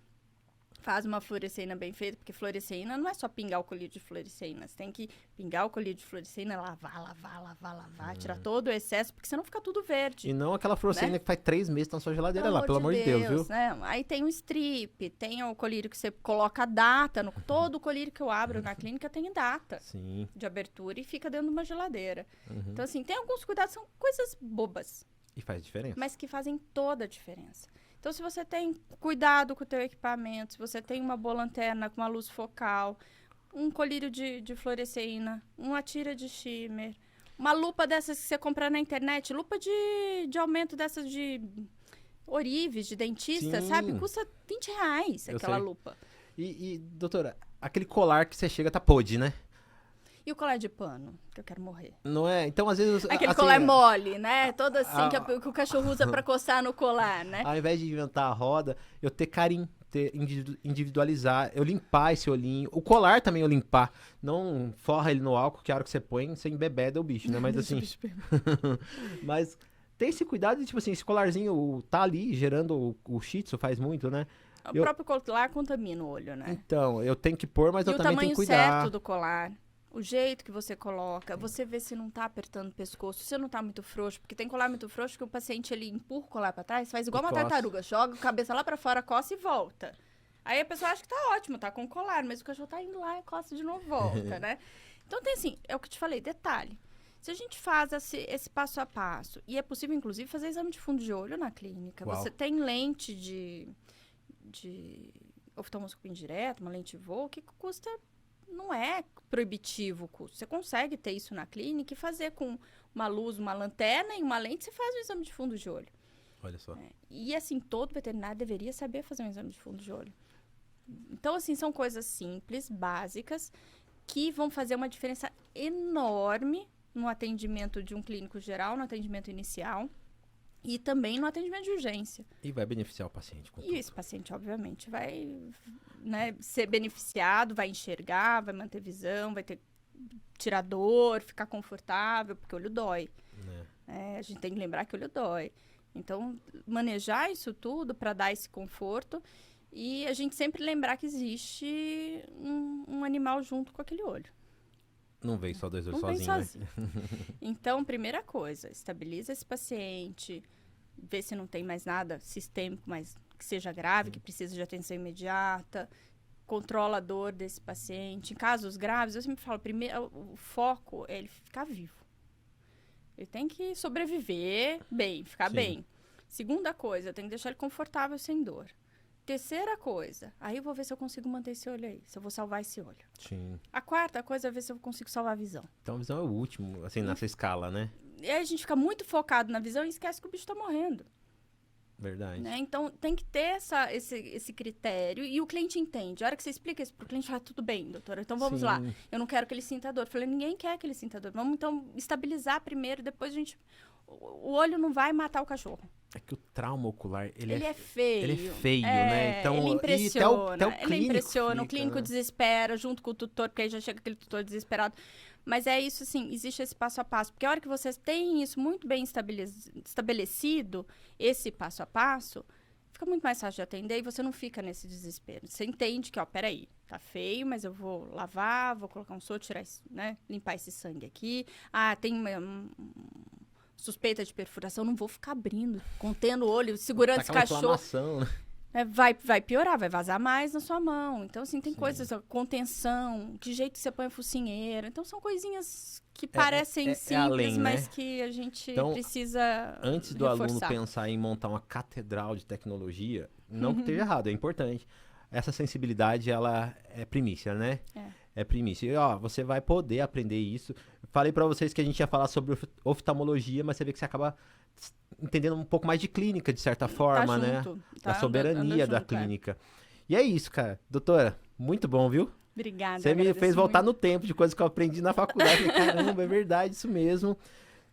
Speaker 2: Faz uma fluoresceína bem feita, porque fluoresceína não é só pingar o colírio de fluoresceína. Você tem que pingar o colírio de fluoresceína, lavar, tirar todo o excesso, porque senão fica tudo verde.
Speaker 1: E não aquela fluoresceína,
Speaker 2: né?
Speaker 1: que faz 3 meses na sua geladeira lá, pelo amor de Deus, viu?
Speaker 2: Né? Aí tem o strip, tem o colírio que você coloca a data. Todo o colírio que eu abro na clínica tem data
Speaker 1: Sim.
Speaker 2: de abertura e fica dentro de uma geladeira.
Speaker 1: Uhum.
Speaker 2: Então, assim, tem alguns cuidados, são coisas bobas,
Speaker 1: E faz diferença.
Speaker 2: mas que fazem toda a diferença. Então, se você tem cuidado com o teu equipamento, se você tem uma boa lanterna com uma luz focal, um colírio de fluoresceína, uma tira de shimmer, uma lupa dessas que você compra na internet, lupa de aumento dessas de Orives, de dentista,
Speaker 1: Sim.
Speaker 2: sabe? Custa R$20
Speaker 1: Eu
Speaker 2: aquela
Speaker 1: sei.
Speaker 2: lupa.
Speaker 1: E, doutora, aquele colar que você chega tá podre, né?
Speaker 2: E o colar de pano, que eu quero morrer.
Speaker 1: Não é? Então, às vezes...
Speaker 2: Aquele
Speaker 1: assim,
Speaker 2: colar mole, né? Todo assim,
Speaker 1: Ah.
Speaker 2: que o cachorro usa pra coçar no colar, né?
Speaker 1: Ao invés de inventar a roda, eu ter carinho, individualizar, eu limpar esse olhinho. O colar também eu limpar. Não forra ele no álcool, que a hora que você põe, você embebeda o bicho, né? Mas assim... Mas tem esse cuidado de, tipo assim, esse colarzinho tá ali gerando o shih tzu, faz muito, né?
Speaker 2: O próprio colar contamina o olho, né?
Speaker 1: Então, eu tenho que pôr, mas
Speaker 2: E
Speaker 1: eu
Speaker 2: o
Speaker 1: também tenho
Speaker 2: tamanho
Speaker 1: que cuidar.
Speaker 2: certo do colar, o jeito que você coloca, você vê se não tá apertando o pescoço, se não tá muito frouxo, porque tem colar muito frouxo que o paciente ele empurra o colar pra trás, faz igual
Speaker 1: E
Speaker 2: uma
Speaker 1: coça.
Speaker 2: tartaruga, joga a cabeça lá pra fora, coça e volta. Aí a pessoa acha que tá ótimo, tá com colar, mas o cachorro tá indo lá e coça de novo, volta, né? Então tem assim, é o que eu te falei, detalhe. Se a gente faz esse passo a passo, e é possível, inclusive, fazer exame de fundo de olho na clínica,
Speaker 1: Uau.
Speaker 2: você tem lente de oftalmoscopia indireta, uma lente voo, que custa, não é proibitivo o custo. Você consegue ter isso na clínica e fazer com uma luz, uma lanterna e uma lente, você faz um exame de fundo de olho.
Speaker 1: Olha só.
Speaker 2: E assim, todo veterinário deveria saber fazer um exame de fundo de olho. Então, assim, são coisas simples, básicas, que vão fazer uma diferença enorme no atendimento de um clínico geral, no atendimento inicial e também no atendimento de urgência.
Speaker 1: E vai beneficiar o paciente. Com
Speaker 2: E
Speaker 1: tudo.
Speaker 2: esse paciente, obviamente, vai, né, ser beneficiado, vai enxergar, vai manter visão, vai ter tirar dor, ficar confortável, porque o olho dói. A gente tem que lembrar que o olho dói. Então, manejar isso tudo para dar esse conforto E a gente sempre lembrar que existe um animal junto com aquele olho.
Speaker 1: Não vem só 2 olhos
Speaker 2: Não vem
Speaker 1: sozinho, né?
Speaker 2: sozinho. Então, primeira coisa, estabiliza esse paciente, vê se não tem mais nada sistêmico, mas que seja grave, que precisa de atenção imediata, controla a dor desse paciente. Em casos graves, eu sempre falo, primeiro, o foco é ele ficar vivo. Ele tem que sobreviver bem, ficar
Speaker 1: Sim.
Speaker 2: bem. Segunda coisa, eu tenho que deixar ele confortável, sem dor. Terceira coisa, aí eu vou ver se eu consigo manter esse olho aí, se eu vou salvar esse olho.
Speaker 1: Sim.
Speaker 2: A quarta coisa é ver se eu consigo salvar a visão.
Speaker 1: Então a visão é o último, assim, nessa escala, né?
Speaker 2: E aí a gente fica muito focado na visão e esquece que o bicho tá morrendo.
Speaker 1: Verdade.
Speaker 2: Né? Então, tem que ter esse critério e o cliente entende. A hora que você explica isso pro cliente, fala, tudo bem, doutora, então vamos
Speaker 1: Sim.
Speaker 2: lá. Eu não quero que ele sinta dor. Eu falei, ninguém quer que ele sinta dor. Vamos, então, estabilizar primeiro, depois a gente... O olho não vai matar o cachorro.
Speaker 1: É que o trauma ocular, ele
Speaker 2: é feio.
Speaker 1: Ele é feio, né? Então,
Speaker 2: ele
Speaker 1: e
Speaker 2: impressiona.
Speaker 1: até o
Speaker 2: ele
Speaker 1: clínico
Speaker 2: impressiona. O
Speaker 1: fica,
Speaker 2: clínico
Speaker 1: né?
Speaker 2: desespera junto com o tutor, porque aí já chega aquele tutor desesperado. Mas é isso, assim, existe esse passo a passo. Porque a hora que vocês têm isso muito bem estabelecido, esse passo a passo, fica muito mais fácil de atender e você não fica nesse desespero. Você entende que, ó, peraí, tá feio, mas eu vou lavar, vou colocar um soro, tirar, né, limpar esse sangue aqui. Ah, tem suspeita de perfuração, não vou ficar abrindo, contendo o olho, segurando esse cachorro.
Speaker 1: Inflamação, né?
Speaker 2: Vai piorar, vai vazar mais na sua mão. Então, assim, tem
Speaker 1: Sim.
Speaker 2: coisas, ó, contenção, que jeito que você põe a focinheira. Então, são coisinhas que parecem simples,
Speaker 1: além, né?
Speaker 2: mas que a gente
Speaker 1: Então,
Speaker 2: precisa
Speaker 1: Antes do aluno
Speaker 2: reforçar.
Speaker 1: pensar em montar uma catedral de tecnologia, não que esteja errado, é importante. Essa sensibilidade, ela é primícia, né? É primícia. E, ó, você vai poder aprender isso. Falei pra vocês que a gente ia falar sobre oftalmologia, mas você vê que você acaba entendendo um pouco mais de clínica, de certa forma, né?
Speaker 2: Junto,
Speaker 1: Da
Speaker 2: tá?
Speaker 1: soberania
Speaker 2: Anda
Speaker 1: da
Speaker 2: junto,
Speaker 1: clínica. E é isso, cara. Doutora, muito bom, viu?
Speaker 2: Obrigada.
Speaker 1: Você me
Speaker 2: agradeço
Speaker 1: fez voltar
Speaker 2: muito.
Speaker 1: no tempo de coisas que eu aprendi na faculdade. Falei, caramba, é verdade, isso mesmo.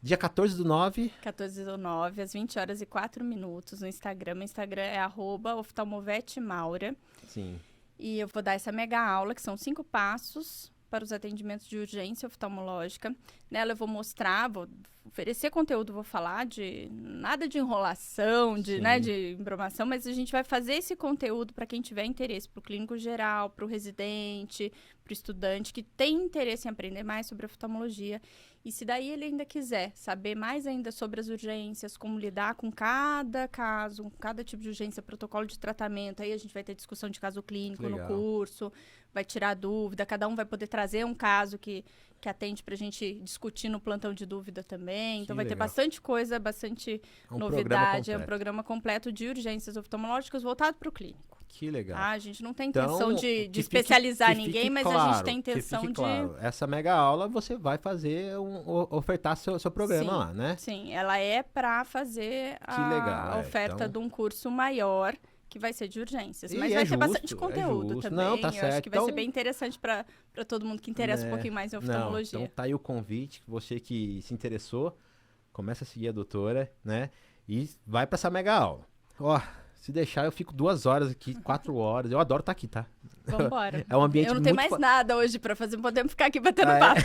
Speaker 1: Dia 14/9.
Speaker 2: 14/9, às 20h04 no Instagram. Meu Instagram é @oftalmovetmaura.
Speaker 1: Sim.
Speaker 2: E eu vou dar essa mega aula, que são 5 passos para os atendimentos de urgência oftalmológica. Nela eu vou mostrar, vou oferecer conteúdo, vou falar de nada de enrolação, de,
Speaker 1: Sim.
Speaker 2: né, de embromação, mas a gente vai fazer esse conteúdo para quem tiver interesse, para o clínico geral, para o residente, para o estudante que tem interesse em aprender mais sobre oftalmologia. E se daí ele ainda quiser saber mais ainda sobre as urgências, como lidar com cada caso, cada tipo de urgência, protocolo de tratamento, aí a gente vai ter discussão de caso clínico no
Speaker 1: Legal.
Speaker 2: curso, vai tirar dúvida, cada um vai poder trazer um caso que atende para a gente discutir no plantão de dúvida também. Então,
Speaker 1: Que
Speaker 2: vai ter
Speaker 1: legal.
Speaker 2: bastante coisa, bastante
Speaker 1: É um
Speaker 2: novidade.
Speaker 1: programa
Speaker 2: É um
Speaker 1: completo.
Speaker 2: programa completo de urgências oftalmológicas voltado para o clínico.
Speaker 1: Que legal.
Speaker 2: Tá? A gente não tem
Speaker 1: Então,
Speaker 2: intenção
Speaker 1: que
Speaker 2: de
Speaker 1: fique-
Speaker 2: especializar
Speaker 1: que fique
Speaker 2: ninguém, mas a
Speaker 1: claro,
Speaker 2: gente tem
Speaker 1: que
Speaker 2: intenção
Speaker 1: fique
Speaker 2: de...
Speaker 1: claro. Essa mega aula você vai fazer, ofertar seu programa
Speaker 2: Sim.
Speaker 1: lá, né?
Speaker 2: Sim, ela é para fazer
Speaker 1: legal,
Speaker 2: a oferta
Speaker 1: então-
Speaker 2: de um curso maior, que vai ser de urgências.
Speaker 1: E
Speaker 2: Mas
Speaker 1: é
Speaker 2: vai ter
Speaker 1: justo,
Speaker 2: bastante
Speaker 1: é
Speaker 2: conteúdo
Speaker 1: justo.
Speaker 2: também.
Speaker 1: Não, tá
Speaker 2: Eu acho
Speaker 1: certo.
Speaker 2: que vai ser
Speaker 1: Então-
Speaker 2: bem interessante para todo mundo que interessa um
Speaker 1: Né?
Speaker 2: pouquinho mais em
Speaker 1: Não,
Speaker 2: oftalmologia.
Speaker 1: então tá aí o convite, você que se interessou, começa a seguir a doutora, né? E vai pra essa mega aula. Ó, se deixar eu fico 2 horas aqui, 4 horas. Eu adoro estar aqui, tá?
Speaker 2: Vambora.
Speaker 1: É um ambiente
Speaker 2: Eu não tenho
Speaker 1: muito
Speaker 2: mais nada hoje para fazer, podemos ficar aqui batendo
Speaker 1: Ah, é?
Speaker 2: papo.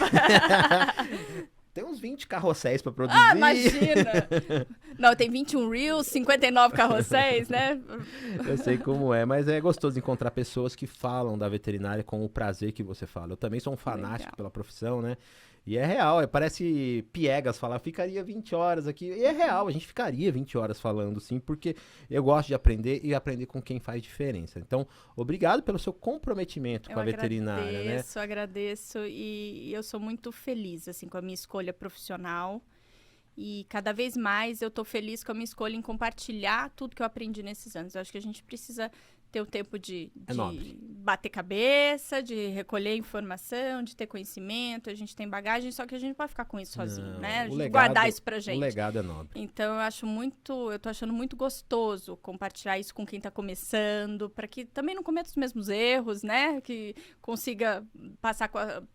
Speaker 1: Tem uns 20 carrosséis pra produzir.
Speaker 2: Ah, imagina! Não, tem 21 Reels, 59 carrosséis, né?
Speaker 1: Eu sei como é, mas é gostoso encontrar pessoas que falam da veterinária com o prazer que você fala. Eu também sou um fanático
Speaker 2: Legal.
Speaker 1: pela profissão, né? E é real, parece piegas falar, ficaria 20 horas aqui. E é real, a gente ficaria 20 horas falando, sim, porque eu gosto de aprender e aprender com quem faz diferença. Então, obrigado pelo seu comprometimento com a veterinária, né?
Speaker 2: Agradeço e eu sou muito feliz, assim, com a minha escolha profissional. E cada vez mais eu tô feliz com a minha escolha em compartilhar tudo que eu aprendi nesses anos. Eu acho que a gente precisa ter o tempo de
Speaker 1: nobre.
Speaker 2: bater cabeça, de recolher informação, de ter conhecimento. A gente tem bagagem, só que a gente não pode ficar com isso sozinho,
Speaker 1: Não,
Speaker 2: né? A
Speaker 1: o
Speaker 2: gente
Speaker 1: legado-
Speaker 2: guardar isso pra
Speaker 1: O
Speaker 2: gente.
Speaker 1: legado é nobre.
Speaker 2: Então, eu tô achando muito gostoso compartilhar isso com quem tá começando, para que também não cometa os mesmos erros, né? Que consiga passar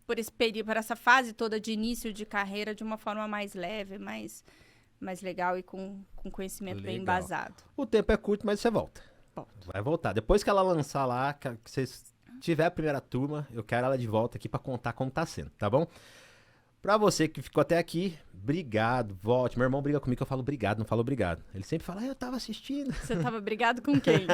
Speaker 2: por esse período, por essa fase toda de início de carreira de uma forma mais leve, mais legal e com conhecimento bem
Speaker 1: Legal.
Speaker 2: embasado.
Speaker 1: O tempo é curto, mas você volta.
Speaker 2: Volto.
Speaker 1: Vai voltar. Depois que ela lançar lá, que vocês tiver a primeira turma, eu quero ela de volta aqui pra contar como tá sendo, tá bom? Pra você que ficou até aqui, obrigado, volte. Meu irmão briga comigo que eu falo obrigado, não falo obrigado. Ele sempre fala, eu tava assistindo.
Speaker 2: Você tava brigado com quem?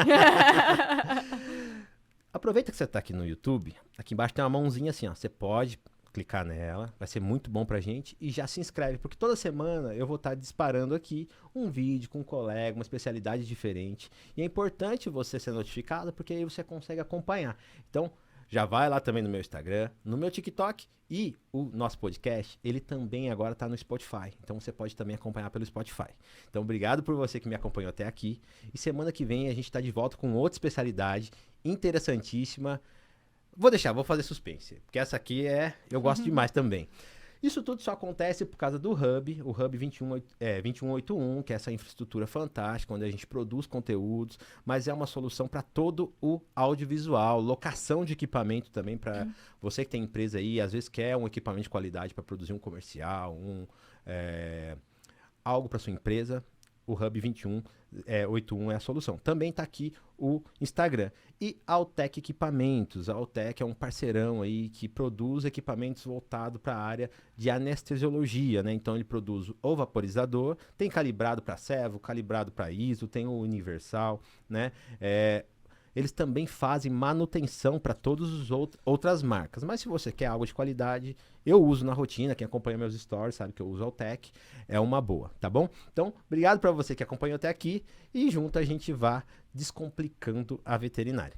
Speaker 1: Aproveita que você está aqui no YouTube, aqui embaixo tem uma mãozinha assim, ó, você pode clicar nela, vai ser muito bom pra gente e já se inscreve, porque toda semana eu vou estar disparando aqui um vídeo com um colega, uma especialidade diferente, e é importante você ser notificado, porque aí você consegue acompanhar. Então, já vai lá também no meu Instagram, no meu TikTok, e o nosso podcast, ele também agora está no Spotify. Então você pode também acompanhar pelo Spotify. Então obrigado por você que me acompanhou até aqui. E semana que vem a gente está de volta com outra especialidade interessantíssima. Vou fazer suspense, porque essa aqui eu gosto demais também. Isso tudo só acontece por causa do Hub, o Hub 2181, que é essa infraestrutura fantástica, onde a gente produz conteúdos, mas é uma solução para todo o audiovisual, locação de equipamento também, para você que tem empresa aí, às vezes quer um equipamento de qualidade para produzir um comercial, algo para sua empresa. O Hub 2181 é a solução. Também está aqui o Instagram. E Altec Equipamentos. A Altec é um parceirão aí que produz equipamentos voltados para a área de anestesiologia, né? Então ele produz o vaporizador, tem calibrado para servo, calibrado para ISO, tem o universal, né? Eles também fazem manutenção para todas as outras marcas. Mas se você quer algo de qualidade, eu uso na rotina. Quem acompanha meus stories sabe que eu uso Altec. É uma boa, tá bom? Então, obrigado para você que acompanhou até aqui. E junto a gente vá descomplicando a veterinária.